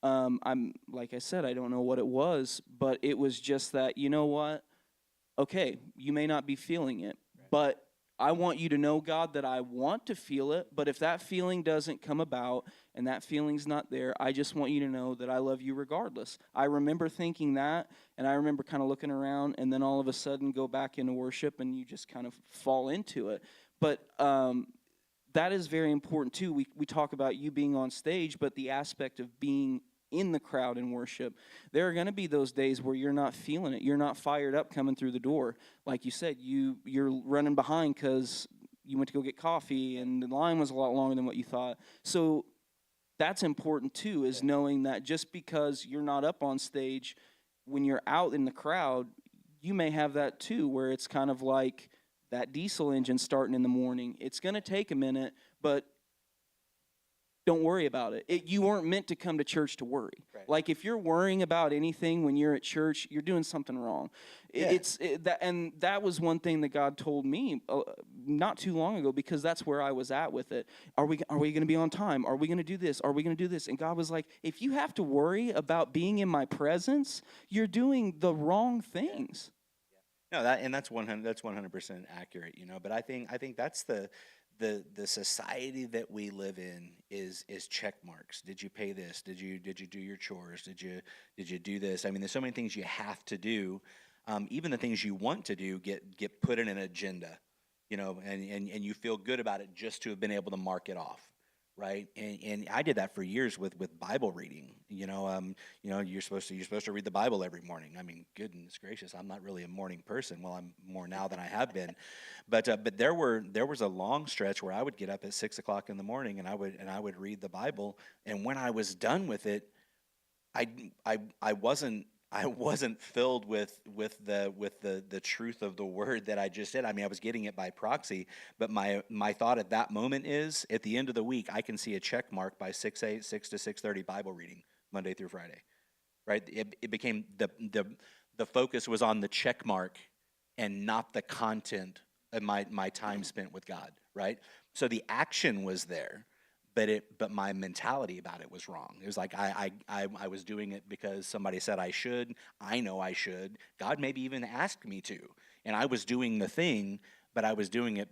I'm like I said, I don't know what it was, but it was just that, you know what? Okay, you may not be feeling it, but I want you to know, God, that I want to feel it, but if that feeling doesn't come about and that feeling's not there, I just want you to know that I love you regardless. I remember thinking that, and I remember kind of looking around, and then all of a sudden go back into worship, and you just kind of fall into it. But that is very important too. We talk about you being on stage, but the aspect of being in the crowd in worship. There are going to be those days where you're not feeling it. You're not fired up coming through the door. Like you said, you're running behind because you went to go get coffee and the line was a lot longer than what you thought. So that's important too, is knowing that just because you're not up on stage, when you're out in the crowd, you may have that too, where it's kind of like that diesel engine starting in the morning. It's going to take a minute, but don't worry about it. You weren't meant to come to church to worry. Right. Like if you're worrying about anything when you're at church, you're doing something wrong. Yeah. That was one thing that God told me not too long ago, because that's where I was at with it. Are we going to be on time? Are we going to do this? Are we going to do this? And God was like, if you have to worry about being in my presence, you're doing the wrong things. No, that's 100% accurate, But I think that's the society that we live in is check marks. Did you pay this? Did you do your chores? Did you do this? I mean, there's so many things you have to do. Even the things you want to do get put in an agenda, and you feel good about it just to have been able to mark it off. Right, and I did that for years with Bible reading. You're supposed to read the Bible every morning. I mean, goodness gracious, I'm not really a morning person. Well, I'm more now than I have been, but there was a long stretch where I would get up at 6 o'clock in the morning and I would read the Bible. And when I was done with it, I wasn't filled with the truth of the word that I just said. I mean, I was getting it by proxy, but my thought at that moment is, at the end of the week, I can see a check mark by 6 to 6:30 Bible reading, Monday through Friday, right? It became the focus was on the check mark and not the content of my time spent with God, right? So the action was there, but my mentality about it was wrong. It was like I was doing it because somebody said I should. I know I should. God maybe even asked me to, and I was doing the thing, but I was doing it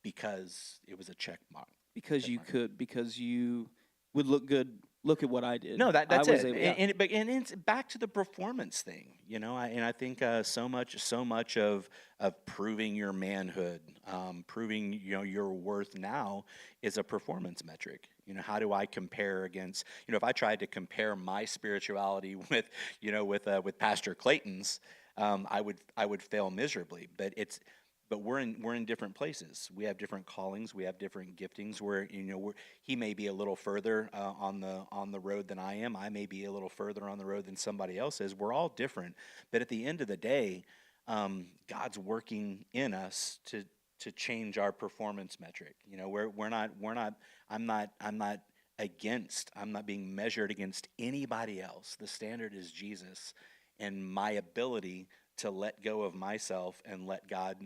because it was a check mark. Because Check you mark. could, because you would look good. Look at what I did. No, that's I was it. able, yeah. And it's back to the performance thing, I think so much of proving your manhood, proving your worth now is a performance metric. How do I compare against? If I tried to compare my spirituality with Pastor Clayton's, I would fail miserably. But we're in different places. We have different callings. We have different giftings. He may be a little further on the road than I am. I may be a little further on the road than somebody else is. We're all different. But at the end of the day, God's working in us to change our performance metric. We're not. I'm not I'm not being measured against anybody else. The standard is Jesus and my ability to let go of myself and let God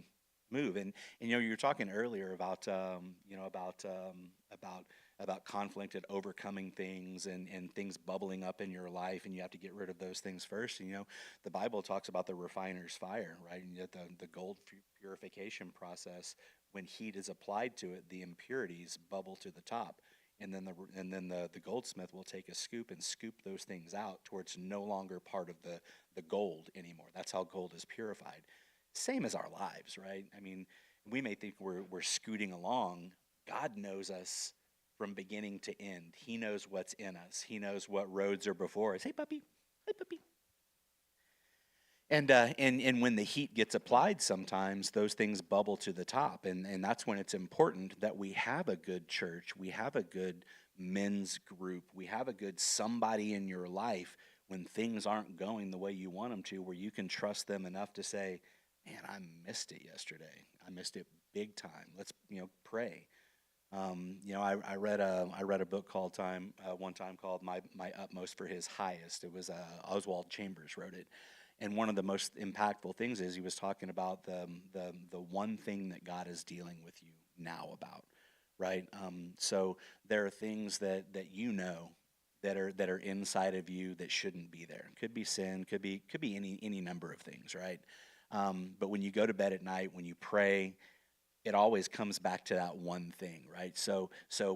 move. And you were talking earlier about about conflict and overcoming things and things bubbling up in your life, and you have to get rid of those things first. And the Bible talks about the refiner's fire, right? And yet the gold purification process, when heat is applied to it, the impurities bubble to the top. And then the goldsmith will take a scoop and scoop those things out towards no longer part of the gold anymore. That's how gold is purified. Same as our lives, right? I mean, we may think we're scooting along. God knows us from beginning to end. He knows what's in us. He knows what roads are before us. Hey, puppy. Hey, puppy. And when the heat gets applied, sometimes those things bubble to the top, and that's when it's important that we have a good church, we have a good men's group, we have a good somebody in your life when things aren't going the way you want them to, where you can trust them enough to say, "Man, I missed it yesterday. I missed it big time. Let's pray." I read a book called one time called My Utmost for His Highest. It was Oswald Chambers wrote it. And one of the most impactful things is he was talking about the one thing that God is dealing with you now about, right? So there are things that that are inside of you that shouldn't be there. Could be sin, could be any number of things, right? But when you go to bed at night, when you pray, it always comes back to that one thing, right? So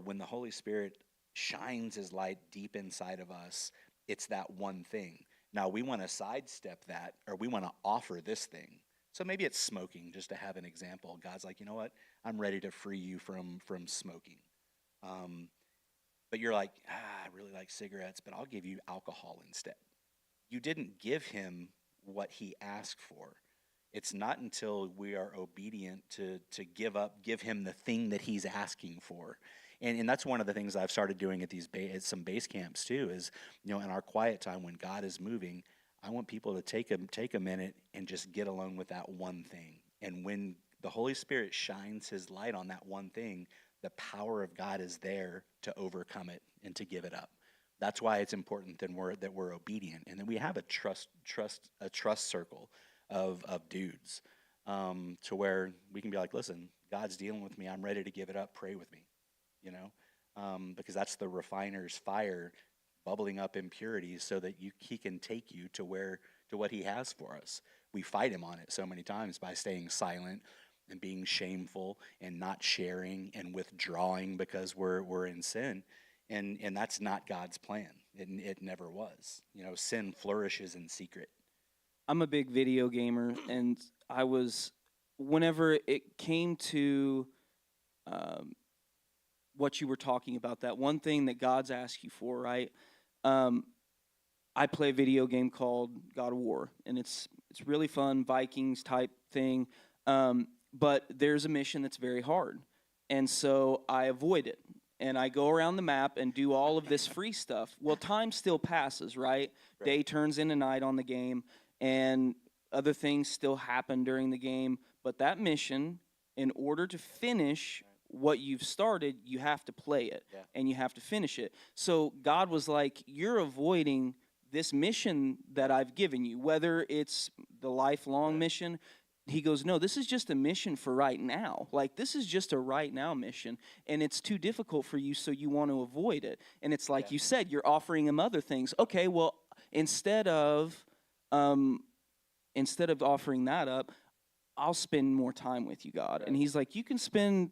when the Holy Spirit shines His light deep inside of us, it's that one thing. Now, we want to sidestep that, or we want to offer this thing. So maybe it's smoking, just to have an example. God's like, you know what? I'm ready to free you from smoking. But you're like, I really like cigarettes, but I'll give you alcohol instead. You didn't give Him what He asked for. It's not until we are obedient to give Him the thing that He's asking for. And that's one of the things I've started doing at some base camps too, is, in our quiet time when God is moving, I want people to take a minute and just get alone with that one thing. And when the Holy Spirit shines His light on that one thing, the power of God is there to overcome it and to give it up. That's why it's important that we're obedient. And then we have a trust circle of dudes, to where we can be like, listen, God's dealing with me. I'm ready to give it up. Pray with me. Because that's the refiner's fire bubbling up impurities so that He can take you to what He has for us. We fight Him on it so many times by staying silent and being shameful and not sharing and withdrawing because we're in sin. And that's not God's plan. It never was. Sin flourishes in secret. I'm a big video gamer, and whenever it came to what you were talking about, that one thing that God's asked you for, right? I play a video game called God of War, and it's really fun, Vikings type thing. But there's a mission that's very hard, and so I avoid it, and I go around the map and do all of this free stuff. Well, time still passes, right? Day turns into night on the game, and other things still happen during the game. But that mission, in order to finish what you've started, you have to play it, and you have to finish it. So God was like, you're avoiding this mission that I've given you, whether it's the lifelong mission. He goes, no, this is just a mission for right now. Like, this is just a right now mission, and it's too difficult for you, so you want to avoid it. And it's like you said, you're offering Him other things. Okay, well, instead of offering that up, I'll spend more time with you, God. And He's like, you can spend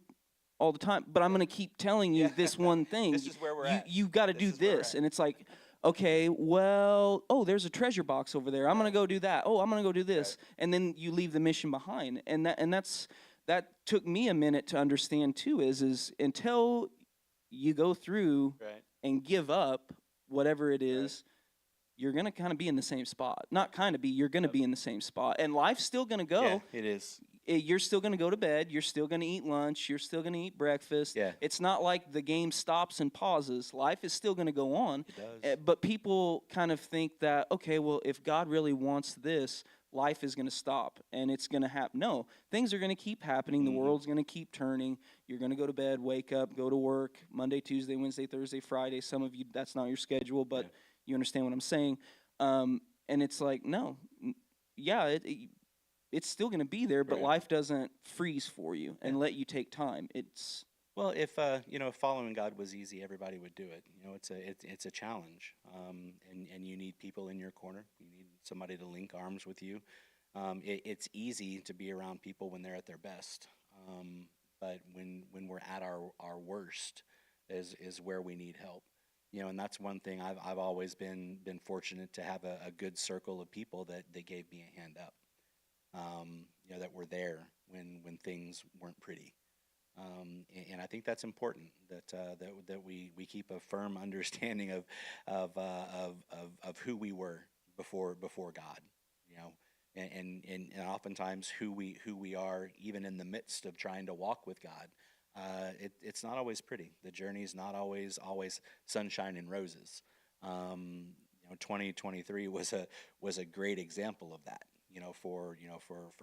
all the time, but I'm going to keep telling you this one thing. This is where we're at. You got to do this. And it's like, okay, well, there's a treasure box over there. I'm going to go do that. I'm going to go do this. Right. And then you leave the mission behind. And that took me a minute to understand too, is until you go through and give up whatever it is, you're going to kind of be in the same spot. Not kind of be, you're going to be in the same spot. And life's still going to go. Yeah, it is. You're still going to go to bed. You're still going to eat lunch. You're still going to eat breakfast. Yeah. It's not like the game stops and pauses. Life is still going to go on. It does. But people kind of think that, okay, well, if God really wants this, life is going to stop and it's going to happen. No, things are going to keep happening. The world's going to keep turning. You're going to go to bed, wake up, go to work Monday, Tuesday, Wednesday, Thursday, Friday. Some of you, that's not your schedule, but you understand what I'm saying. And it's like, no, yeah, it's still going to be there, but Right. life doesn't freeze for you and let you take time. It's Well, if if following God was easy, everybody would do it. It's a challenge, and you need people in your corner. You need somebody to link arms with you. It's easy to be around people when they're at their best, but when we're at our worst, is where we need help. And that's one thing I've always been fortunate to have a good circle of people that they gave me a hand up. That were there when things weren't pretty. And I think that's important that we keep a firm understanding of who we were before God, you know, and oftentimes who we are even in the midst of trying to walk with God. It's not always pretty. The journey is not always sunshine and roses. 2023 was a great example of that. For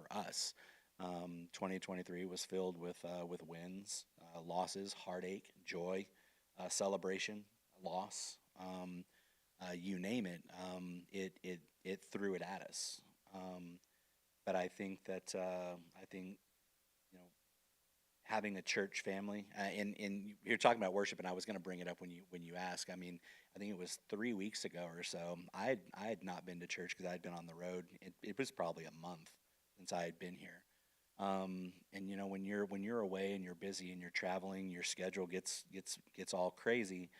us. 2023 was filled with wins, losses, heartache, joy, celebration, loss. You name it. It threw it at us. But I think you know having a church family, and you're talking about worship, and I was going to bring it up when you ask. I mean, I think it was 3 weeks ago or so. I had not been to church because I had been on the road. It was probably a month since I had been here. And when you're away and you're busy and you're traveling, your schedule gets all crazy.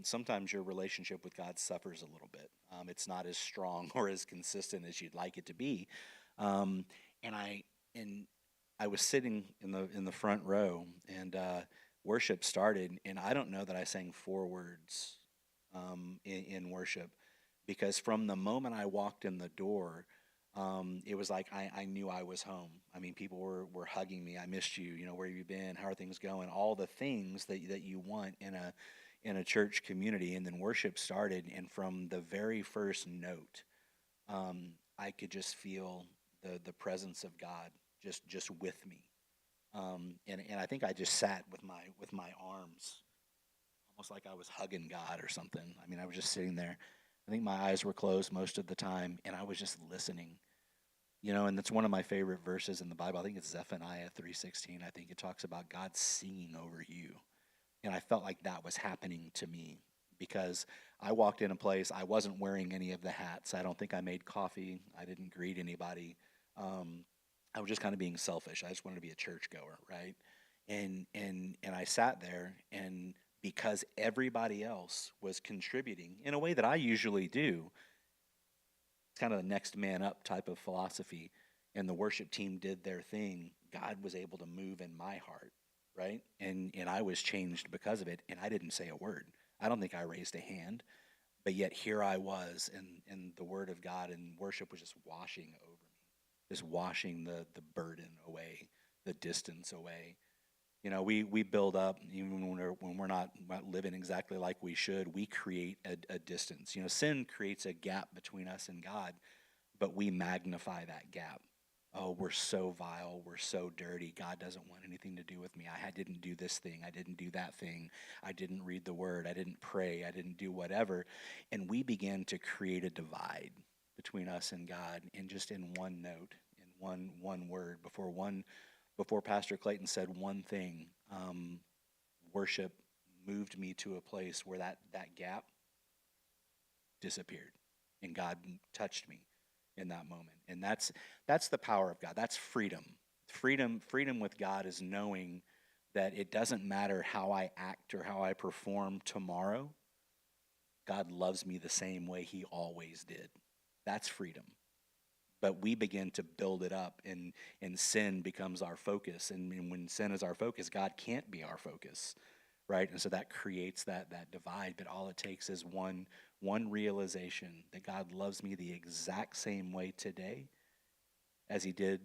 Sometimes your relationship with God suffers a little bit. It's not as strong or as consistent as you'd like it to be. And I was sitting in the front row, and worship started, and I don't know that I sang 4 words in worship, because from the moment I walked in the door, it was like I knew I was home. I mean, people were hugging me. I missed you. Where have you been? How are things going? All the things that you want in a church community. And then worship started, and from the very first note, I could just feel the presence of God just with me. And I think I just sat with my arms, almost like I was hugging God or something. I mean, I was just sitting there. I think my eyes were closed most of the time, and I was just listening. And that's one of my favorite verses in the Bible. I think it's Zephaniah 3:16. I think it talks about God singing over you. And I felt like that was happening to me, because I walked in a place, I wasn't wearing any of the hats. I don't think I made coffee. I didn't greet anybody. I was just kind of being selfish. I just wanted to be a churchgoer, right? And I sat there, and because everybody else was contributing in a way that I usually do, it's kind of the next man up type of philosophy, and the worship team did their thing, God was able to move in my heart, right? And I was changed because of it, and I didn't say a word. I don't think I raised a hand, but yet here I was, and the word of God and worship was just washing over me, just washing the burden away, the distance away. We build up, even when we're not living exactly like we should. We create a distance. Sin creates a gap between us and God, but we magnify that gap. Oh, we're so vile, we're so dirty, God doesn't want anything to do with me. I didn't do this thing, I didn't do that thing, I didn't read the word, I didn't pray, I didn't do whatever. And we begin to create a divide between us and God, and just in one note, in one word, before Pastor Clayton said one thing, worship moved me to a place where that gap disappeared, and God touched me in that moment. And that's the power of God. That's freedom. Freedom with God is knowing that it doesn't matter how I act or how I perform tomorrow. God loves me the same way he always did. That's freedom. But we begin to build it up, and sin becomes our focus. And when sin is our focus, God can't be our focus, right? And so that creates that divide. But all it takes is one realization that God loves me the exact same way today as he did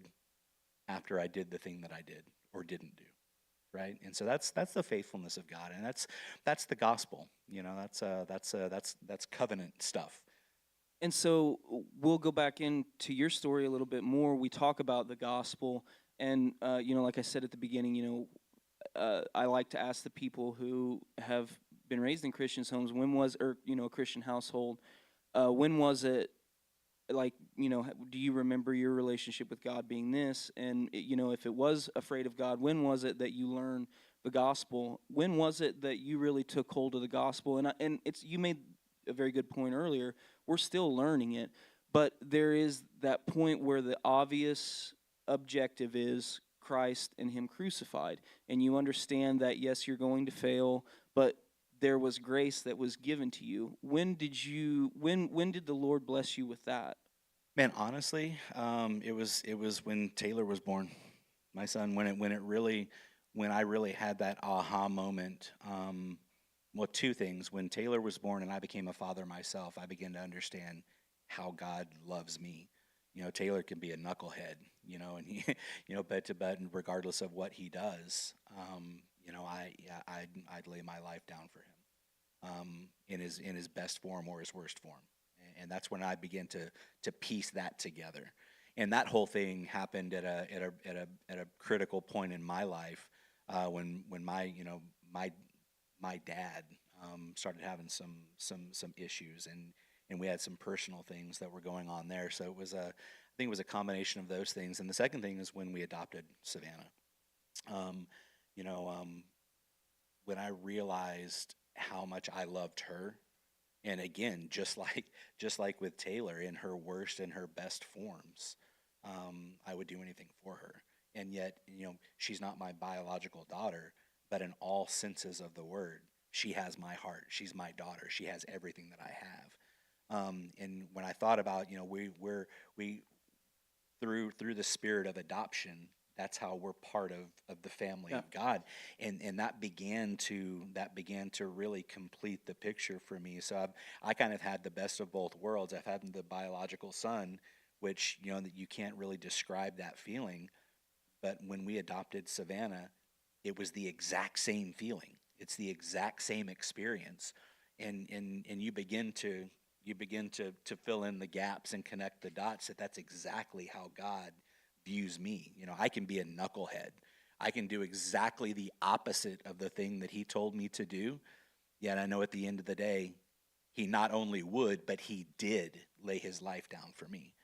after I did the thing that I did or didn't do, right? And so that's the faithfulness of God, and that's the gospel. That's covenant stuff. And so we'll go back into your story a little bit more. We talk about the gospel, and like I said at the beginning, I like to ask the people who have been raised in Christians' homes, a Christian household, when was it, like, do you remember your relationship with God being this? And, if it was afraid of God, when was it that you learned the gospel? When was it that you really took hold of the gospel? You made a very good point earlier. We're still learning it, but there is that point where the obvious objective is Christ and Him crucified, and you understand that yes, you're going to fail, but there was grace that was given to you. When did the Lord bless you with that? Man, honestly, it was when Taylor was born, my son. When I really had that aha moment. Well, two things. When Taylor was born and I became a father myself, I began to understand how God loves me. Taylor can be a knucklehead, and he, but regardless of what he does, I'd lay my life down for him, in his best form or his worst form. And that's when I began to piece that together. And that whole thing happened at a critical point in my life, when my dad started having some issues, and we had some personal things that were going on there. So I think it was a combination of those things. And the second thing is when we adopted Savannah. Um, you know, when I realized how much I loved her, and again, just like with Taylor, in her worst and her best forms, I would do anything for her. And yet, she's not my biological daughter, but in all senses of the word, she has my heart. She's my daughter. She has everything that I have. And when I thought about, we through the spirit of adoption, that's how we're part of the family Yeah. of God. And that began to really complete the picture for me. So I kind of had the best of both worlds. I've had the biological son, which, that you can't really describe that feeling. But when we adopted Savannah, it was the exact same feeling. It's the exact same experience. And you begin to fill in the gaps and connect the dots, that's exactly how God views me. I can be a knucklehead. I can do exactly the opposite of the thing that he told me to do. Yet I know at the end of the day, he not only would, but he did lay his life down for me.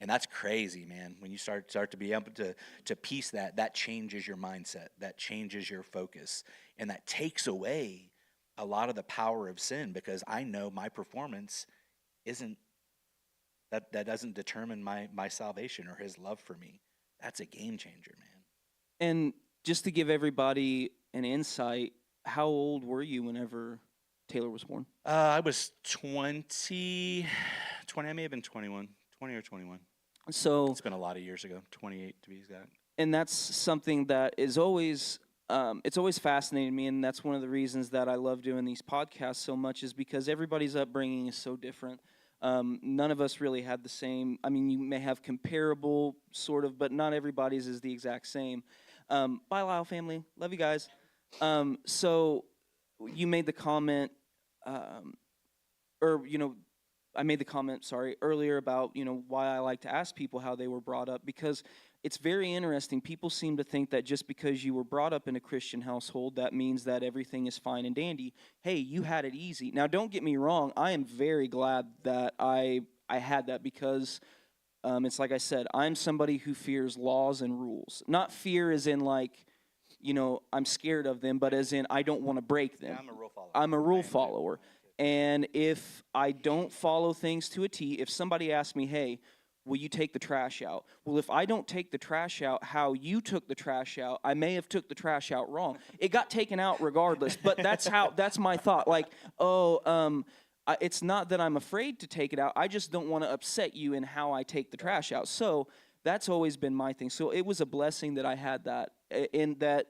And that's crazy, man. When you start to be able to piece that changes your mindset, that changes your focus, and that takes away a lot of the power of sin, because I know my performance isn't that doesn't determine my salvation or his love for me. That's a game changer, man. And just to give everybody an insight, how old were you whenever Taylor was born? I was 20. I may have been 21, 20 or 21. So, It's been a lot of years ago, 28 to be exact. and that's something that is always it's always fascinated me, and that's one of the reasons that I love doing these podcasts so much, is because everybody's upbringing is so different. None of us really had the same. I mean, you may have comparable sort of, but not everybody's is the exact same. Bye, Lyle family, love you guys. So you made the comment, or I made the comment, sorry, earlier about, why I like to ask people how they were brought up, because it's very interesting. People seem to think that just because you were brought up in a Christian household, that means that everything is fine and dandy. Hey, you had it easy. Now, don't get me wrong. I am very glad that I had that, because it's like I said, I'm somebody who fears laws and rules. Not fear as in like, I'm scared of them, but as in I don't want to break them. Yeah, I'm a rule follower. I'm a I rule am too. follower. And if I don't follow things to a T, if somebody asks me, hey, will you take the trash out? Well, if I don't take the trash out how you took the trash out, I may have took the trash out wrong. It got taken out regardless, but that's my thought. Like, it's not that I'm afraid to take it out. I just don't want to upset you in how I take the trash out. So that's always been my thing. So it was a blessing that I had that, in that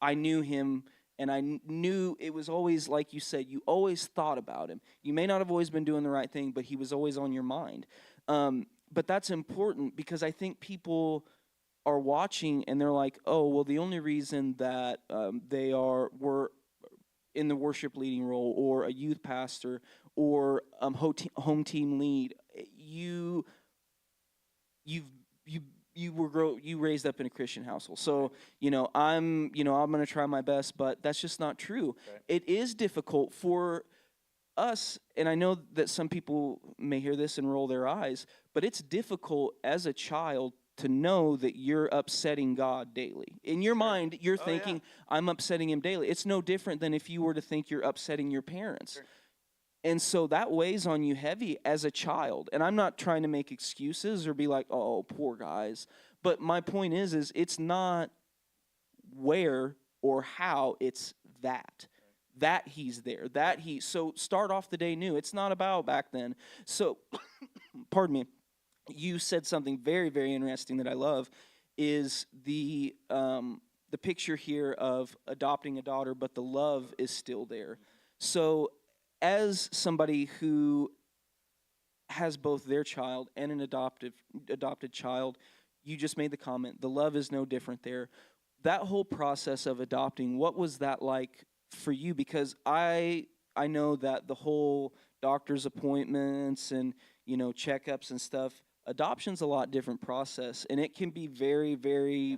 I knew him, and I knew it was always, like you said, you always thought about him. You may not have always been doing the right thing, but he was always on your mind. But that's important, because I think people are watching and they're like, oh, well, the only reason that were in the worship leading role, or a youth pastor, or home team lead, you you've you raised up in a Christian household. So, I'm going to try my best, but that's just not true. Right. It is difficult for us, and I know that some people may hear this and roll their eyes, but it's difficult as a child to know that you're upsetting God daily. In your mind, you're Oh, yeah. thinking, I'm upsetting him daily. It's no different than if you were to think you're upsetting your parents. Sure. And so that weighs on you heavy as a child. And I'm not trying to make excuses or be like, oh, poor guys. But my point is it's not where or how, it's that he's there, so start off the day new. It's not about back then. So pardon me, you said something very, very interesting that I love, is the picture here of adopting a daughter, but the love is still there. So as somebody who has both their child and an adopted child, you just made the comment, the love is no different there. That whole process of adopting, what was that like for you? Because I know that the whole doctor's appointments and checkups and stuff, adoption's a lot different process, and it can be very, very,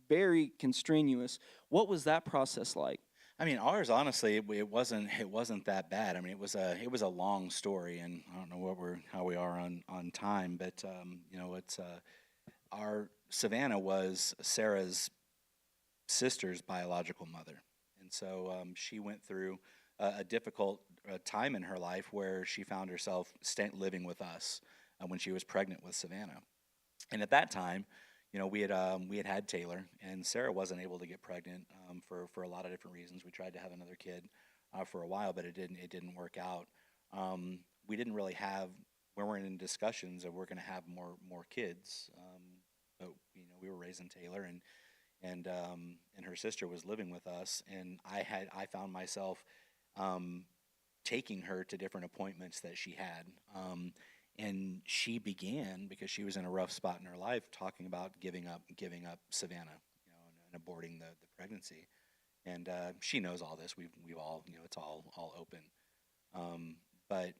very constrenuous. What was that process like? I mean, ours honestly, it wasn't that bad. I mean, it was a long story, and I don't know how we are on time, but it's our Savannah was Sarah's sister's biological mother, and so she went through a difficult time in her life where she found herself living with us when she was pregnant with Savannah, and at that time, we had Taylor, and Sarah wasn't able to get pregnant for a lot of different reasons. We tried to have another kid for a while, but it didn't work out. We didn't really have we weren't in discussions of we're going to have more kids, but we were raising Taylor, and her sister was living with us, and I found myself taking her to different appointments that she had. And she began, because she was in a rough spot in her life, talking about giving up Savannah, and aborting the pregnancy. And she knows all this. We've all, it's all open. But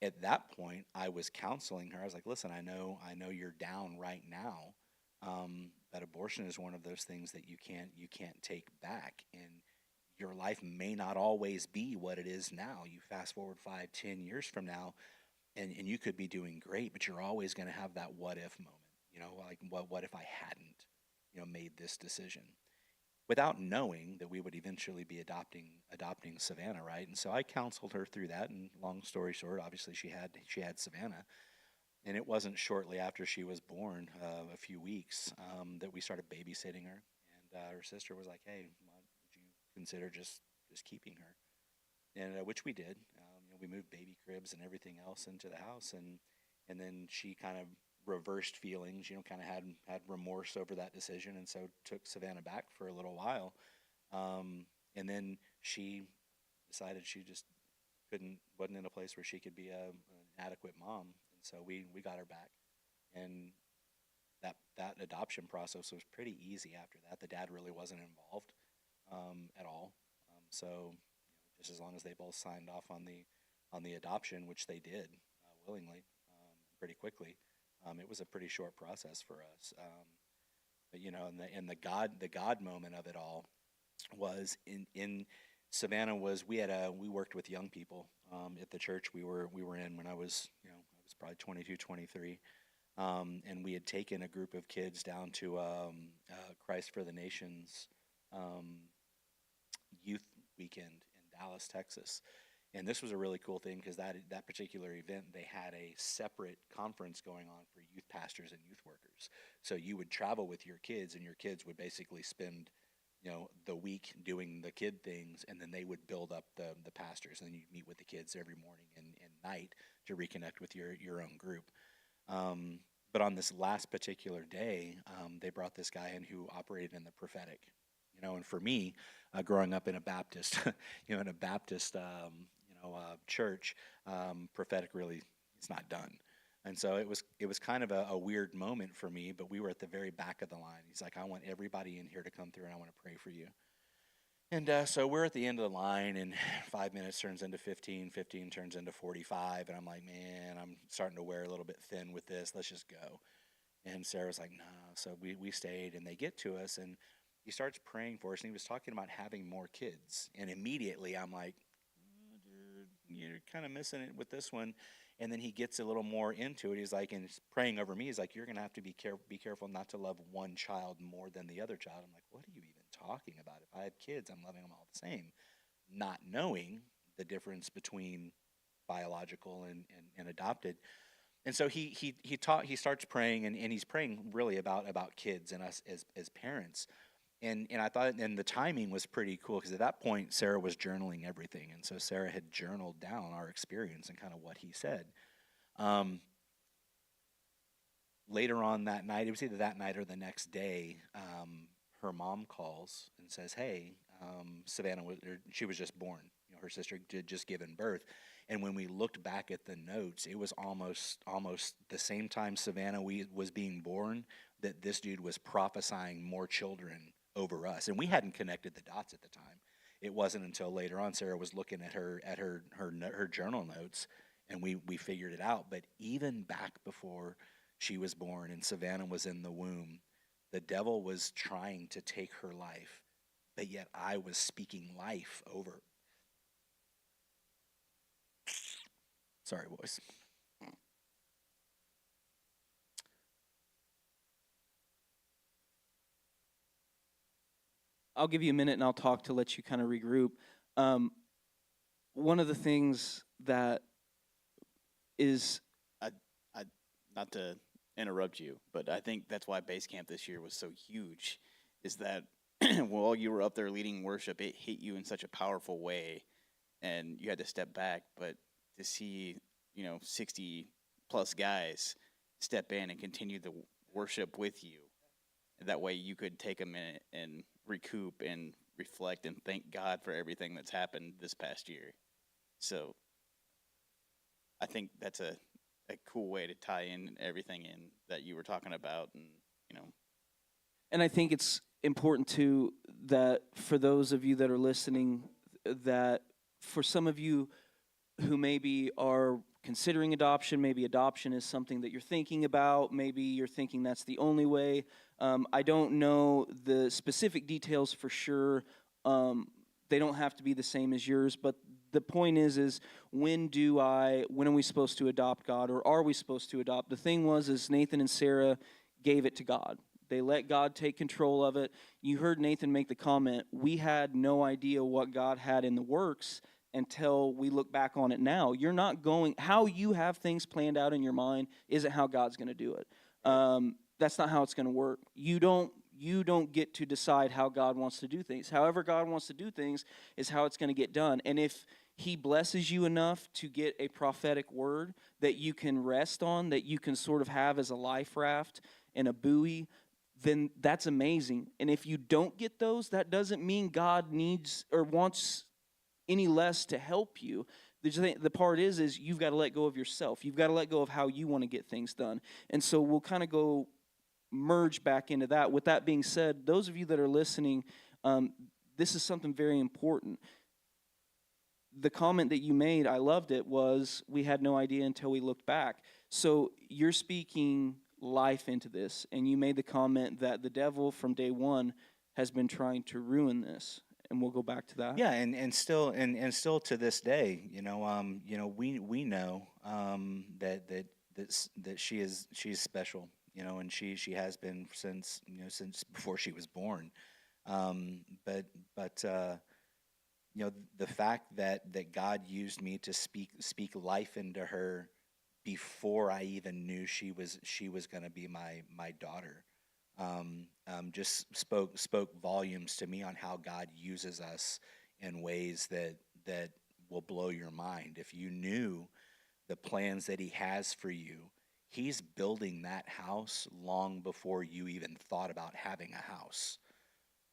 at that point, I was counseling her. I was like, listen, I know you're down right now, but abortion is one of those things that you can't take back, and your life may not always be what it is now. You fast forward 5-10 years from now, and you could be doing great, but you're always going to have that what if moment, like what if I hadn't, made this decision, without knowing that we would eventually be adopting Savannah, right? And so I counseled her through that, and long story short, obviously she had Savannah, and it wasn't shortly after she was born, a few weeks, that we started babysitting her, and her sister was like, hey, would you consider just keeping her? And which we did. We moved baby cribs and everything else into the house, and then she kind of reversed feelings, kind of had remorse over that decision, and so took Savannah back for a little while, and then she decided she just wasn't in a place where she could be an adequate mom, and so we got her back, and that adoption process was pretty easy after that. The dad really wasn't involved at all, so just as long as they both signed off on the adoption, which they did willingly, pretty quickly. It was a pretty short process for us. But and the God moment of it all was in Savannah. We worked with young people at the church we were in when I was probably 22, 23. And we had taken a group of kids down to Christ for the Nations youth weekend in Dallas, Texas. And this was a really cool thing, because that particular event, they had a separate conference going on for youth pastors and youth workers. So you would travel with your kids, and your kids would basically spend, the week doing the kid things, and then they would build up the pastors, and then you'd meet with the kids every morning and night to reconnect with your own group. But on this last particular day, they brought this guy in who operated in the prophetic. And for me, growing up in a Baptist, church, prophetic really is not done. And so it was kind of a weird moment for me, but we were at the very back of the line. He's like, I want everybody in here to come through, and I want to pray for you. And so we're at the end of the line, and 5 minutes turns into 15, 15 turns into 45, and I'm like, man, I'm starting to wear a little bit thin with this. Let's just go. And Sarah's like, no. So we stayed, and they get to us, and he starts praying for us, and he was talking about having more kids. And immediately I'm like, oh, dude, you're kind of missing it with this one. And then he gets a little more into it. He's like, and he's praying over me. He's like, you're going to have to be careful not to love one child more than the other child. I'm like, what are you even talking about? If I have kids, I'm loving them all the same, not knowing the difference between biological and adopted. And so he starts praying, and he's praying really about kids and us as parents. And I thought, and the timing was pretty cool, because at that point Sarah was journaling everything, and so Sarah had journaled down our experience and kind of what he said. Later on that night, it was either that night or the next day, her mom calls and says, "Hey, Savannah she was just born. You know, her sister did just given birth." And when we looked back at the notes, it was almost the same time Savannah was being born that this dude was prophesying more children over us, and we hadn't connected the dots at the time. It wasn't until later on Sarah was looking at her journal notes, and we figured it out. But even back before she was born and Savannah was in the womb, the devil was trying to take her life, but yet I was speaking life over. Sorry, boys. I'll give you a minute and I'll talk to let you kind of regroup. One of the things that is I not to interrupt you, but I think that's why base camp this year was so huge, is that while you were up there leading worship, it hit you in such a powerful way, and you had to step back. But to see 60 plus guys step in and continue the worship with you, that way you could take a minute and recoup and reflect and thank God for everything that's happened this past year. So I think that's a cool way to tie in everything in that you were talking about. and I think it's important too that for those of you that are listening, that for some of you who maybe are considering adoption, maybe adoption is something that you're thinking about, maybe you're thinking that's the only way. I don't know the specific details for sure. They don't have to be the same as yours, but the point is when are we supposed to adopt, God, or are we supposed to adopt? The thing is Nathan and Sarah gave it to God. They let God take control of it. You heard Nathan make the comment, we had no idea what God had in the works until we look back on it now. You're not how you have things planned out in your mind isn't how God's going to do it. That's not how it's going to work. You don't get to decide how God wants to do things. However God wants to do things is how it's going to get done. And if he blesses you enough to get a prophetic word that you can rest on, that you can sort of have as a life raft and a buoy, then that's amazing. And if you don't get those, that doesn't mean God needs or wants any less to help you. The part is you've got to let go of yourself. You've got to let go of how you want to get things done. And so we'll kind of go merge back into that. With that being said, those of you that are listening, this is something very important. The comment that you made, I loved it, was we had no idea until we looked back. So you're speaking life into this, and you made the comment that the devil from day one has been trying to ruin this. And we'll go back to that. Yeah, and still to this day, we know that she's special, and she has been since before she was born. But the fact that God used me to speak life into her before I even knew she was going to be my daughter. Just spoke volumes to me on how God uses us in ways that will blow your mind. If you knew the plans that he has for you, he's building that house long before you even thought about having a house.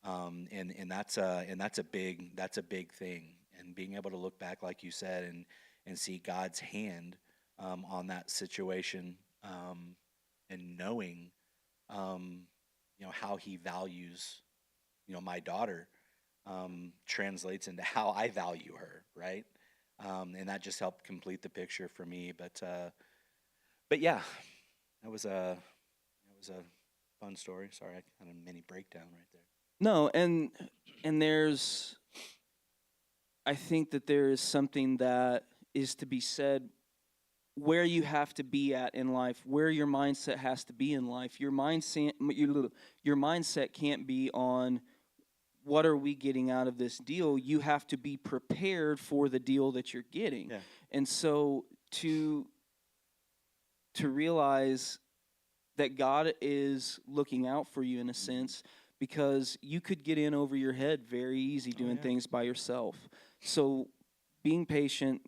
And that's a big thing. And being able to look back, like you said, and see God's hand on that situation, and knowing how he values my daughter, translates into how I value her, right? And that just helped complete the picture for me. But yeah, that was a fun story. Sorry, I had a mini breakdown right there. No, and there's I think that there is something that is to be said where you have to be at in life, where your mindset has to be in life. Your mindset can't be on what are we getting out of this deal. You have to be prepared for the deal that you're getting. Yeah. And so to realize that God is looking out for you in a sense, because you could get in over your head very easy doing yeah. things by yourself. So being patient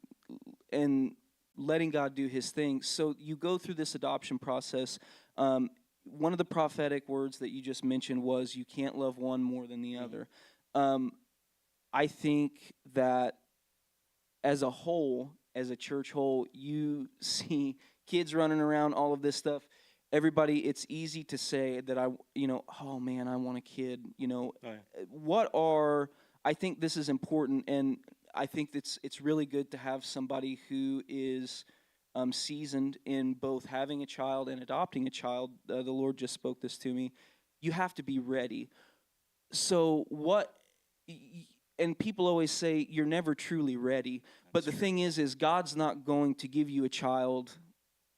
and letting God do his thing. So you go through this adoption process. One of the prophetic words that you just mentioned was you can't love one more than the other. Um, I think that as a whole, as a church whole, you see kids running around, all of this stuff. Everybody, it's easy to say that oh man, I want a kid. Oh, yeah. I think this is important, and I think it's really good to have somebody who is seasoned in both having a child and adopting a child. The Lord just spoke this to me. You have to be ready. So and people always say you're never truly ready, but the thing is God's not going to give you a child.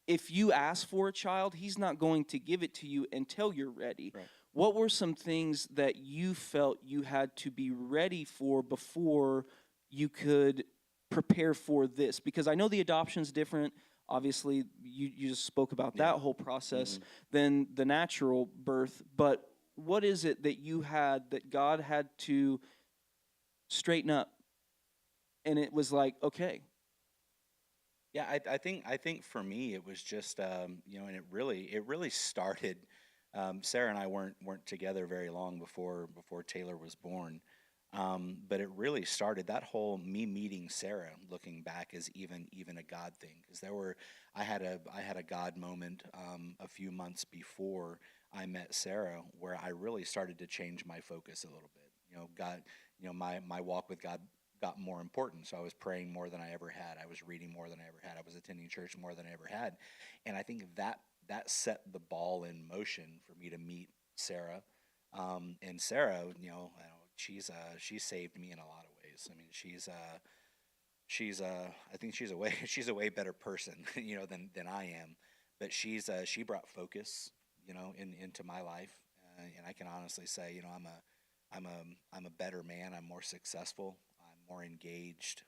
If you ask for a child, he's not going to give it to you until you're ready. Right. What were some things that you felt you had to be ready for before you could prepare for this? Because I know the adoption's different. Obviously, you just spoke about that whole process than the natural birth, but what is it that you had that God had to straighten up? And it was like, okay. Yeah, I think for me it was just and it really started. Sarah and I weren't together very long before Taylor was born, but it really started that whole me meeting Sarah. Looking back is even a God thing, because I had a God moment a few months before I met Sarah, where I really started to change my focus a little bit. God, my walk with God got more important. So I was praying more than I ever had. I was reading more than I ever had. I was attending church more than I ever had. And I think that set the ball in motion for me to meet Sarah. And Sarah, she's saved me in a lot of ways. I mean, I think she's a way she's a way better person, than I am. But she brought focus, into my life, and I can honestly say, I'm a better man. I'm more successful. I'm more engaged,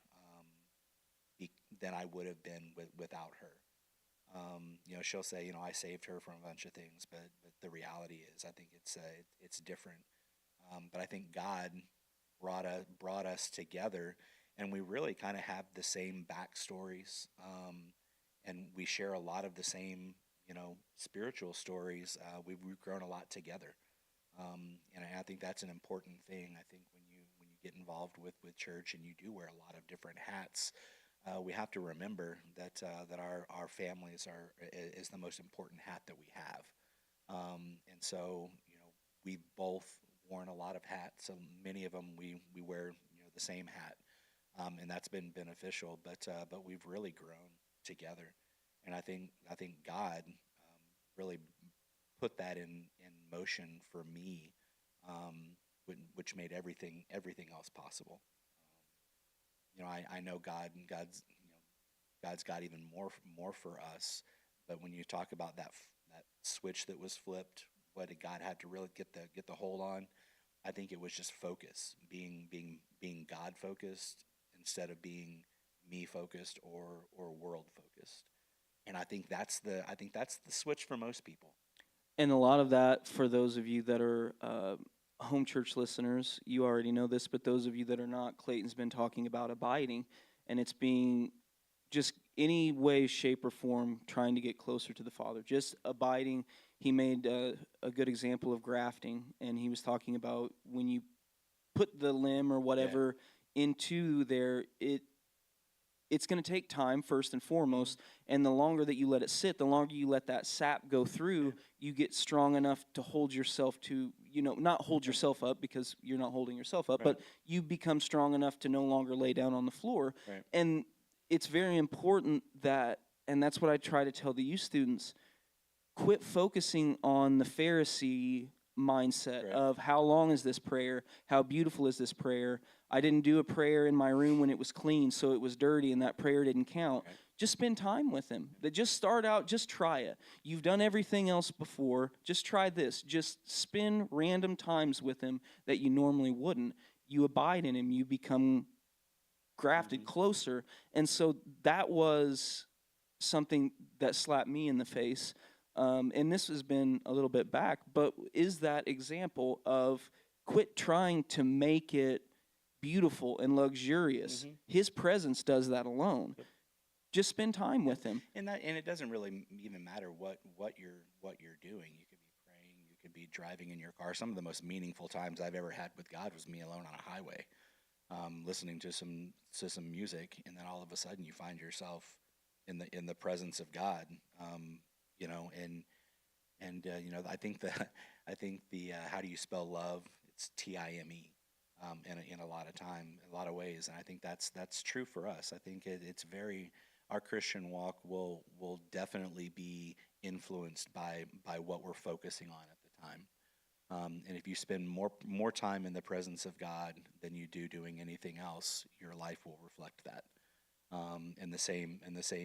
than I would have been without her. She'll say, I saved her from a bunch of things, but the reality is, I think it's different. But I think God brought us together, and we really kind of have the same backstories, and we share a lot of the same, spiritual stories. We've grown a lot together. And I think that's an important thing. I think when you get involved with church and you do wear a lot of different hats, we have to remember that our families is the most important hat that we have. And so we've both worn a lot of hats. So many of them we wear the same hat, and that's been beneficial. But we've really grown together, and I think God really put that in motion for me, which made everything else possible. I know God, and God's got even more for us. But when you talk about that switch that was flipped, what did God have to really get the hold on? I think it was just focus, being God focused instead of being me focused or world focused. And I think that's the switch for most people. And a lot of that, for those of you that are home church listeners, you already know this, but those of you that are not, Clayton's been talking about abiding, and it's being just any way, shape, or form trying to get closer to the Father. Just abiding. He made a good example of grafting, and he was talking about when you put the limb or whatever into there, it's going to take time first and foremost, and the longer that you let it sit, the longer you let that sap go through, you get strong enough to hold yourself to, not hold yourself up because you're not holding yourself up, but you become strong enough to no longer lay down on the floor. Right. And it's very important that, and that's what I try to tell the youth students, quit focusing on the Pharisee mindset Right. of how long is this prayer? How beautiful is this prayer? I didn't do a prayer in my room when it was clean, so it was dirty, and that prayer didn't count. Right. Just spend time with him. That just start out, just try it. You've done everything else before. Just try this. Just spend random times with him that you normally wouldn't. You abide in him. You become grafted closer. And so that was something that slapped me in the face. And this has been a little bit back, but is that example of quit trying to make it beautiful and luxurious. His presence does that alone. Just spend time with him. And it doesn't really even matter what you're doing. You could be praying, you could be driving in your car. Some of the most meaningful times I've ever had with God was me alone on a highway, listening to some music, and then all of a sudden you find yourself in the presence of God. I think the how do you spell love? It's Time. In a lot of ways, and I think that's true for us. I think it's very, our Christian walk will definitely be influenced by what we're focusing on at the time. And if you spend more time in the presence of God than you do doing anything else, your life will reflect that. And the same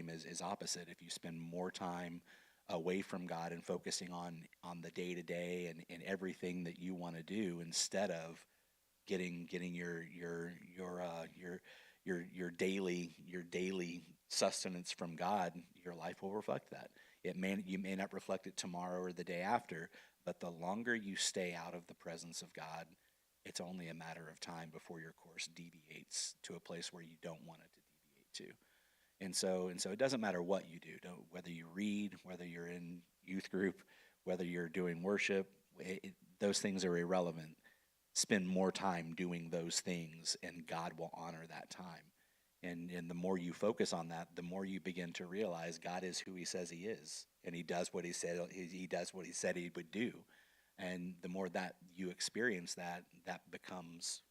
is opposite. If you spend more time away from God and focusing on the day to day and everything that you want to do instead of getting your daily sustenance from God, your life will reflect that. You may not reflect it tomorrow or the day after, but the longer you stay out of the presence of God, it's only a matter of time before your course deviates to a place where you don't want it to deviate to. And so it doesn't matter what you do, whether you read, whether you're in youth group, whether you're doing worship, those things are irrelevant. Spend more time doing those things, and God will honor that time. And the more you focus on that, the more you begin to realize God is who He says He is, and He does what He said He would do. And the more that you experience that becomes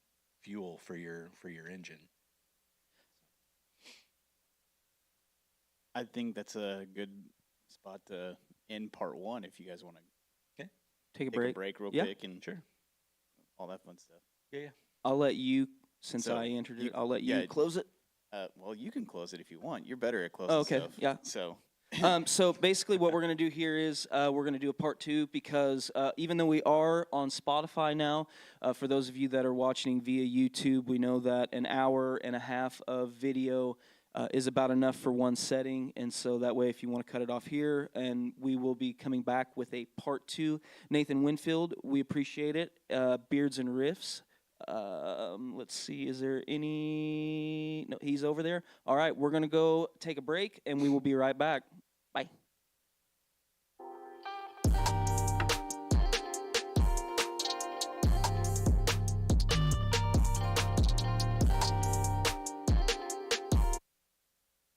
fuel for your engine. I think that's a good spot to end part one. If you guys want to Take a take break. a break real Yeah. quick and Sure. all that fun stuff. Yeah. I'll let you, since So, I entered you- it, I'll let you yeah, close it. Well, you can close it if you want. You're better at closing Oh, okay, stuff. yeah. So So basically what we're going to do here is we're going to do a part two because even though we are on Spotify now, for those of you that are watching via YouTube, we know that an hour and a half of video is about enough for one setting. And so that way, if you want to cut it off here, and we will be coming back with a part two. Nathan Winfield, we appreciate it. Beards and Riffs. Let's see, is there any? No, he's over there. All right, we're going to go take a break, and we will be right back. Bye.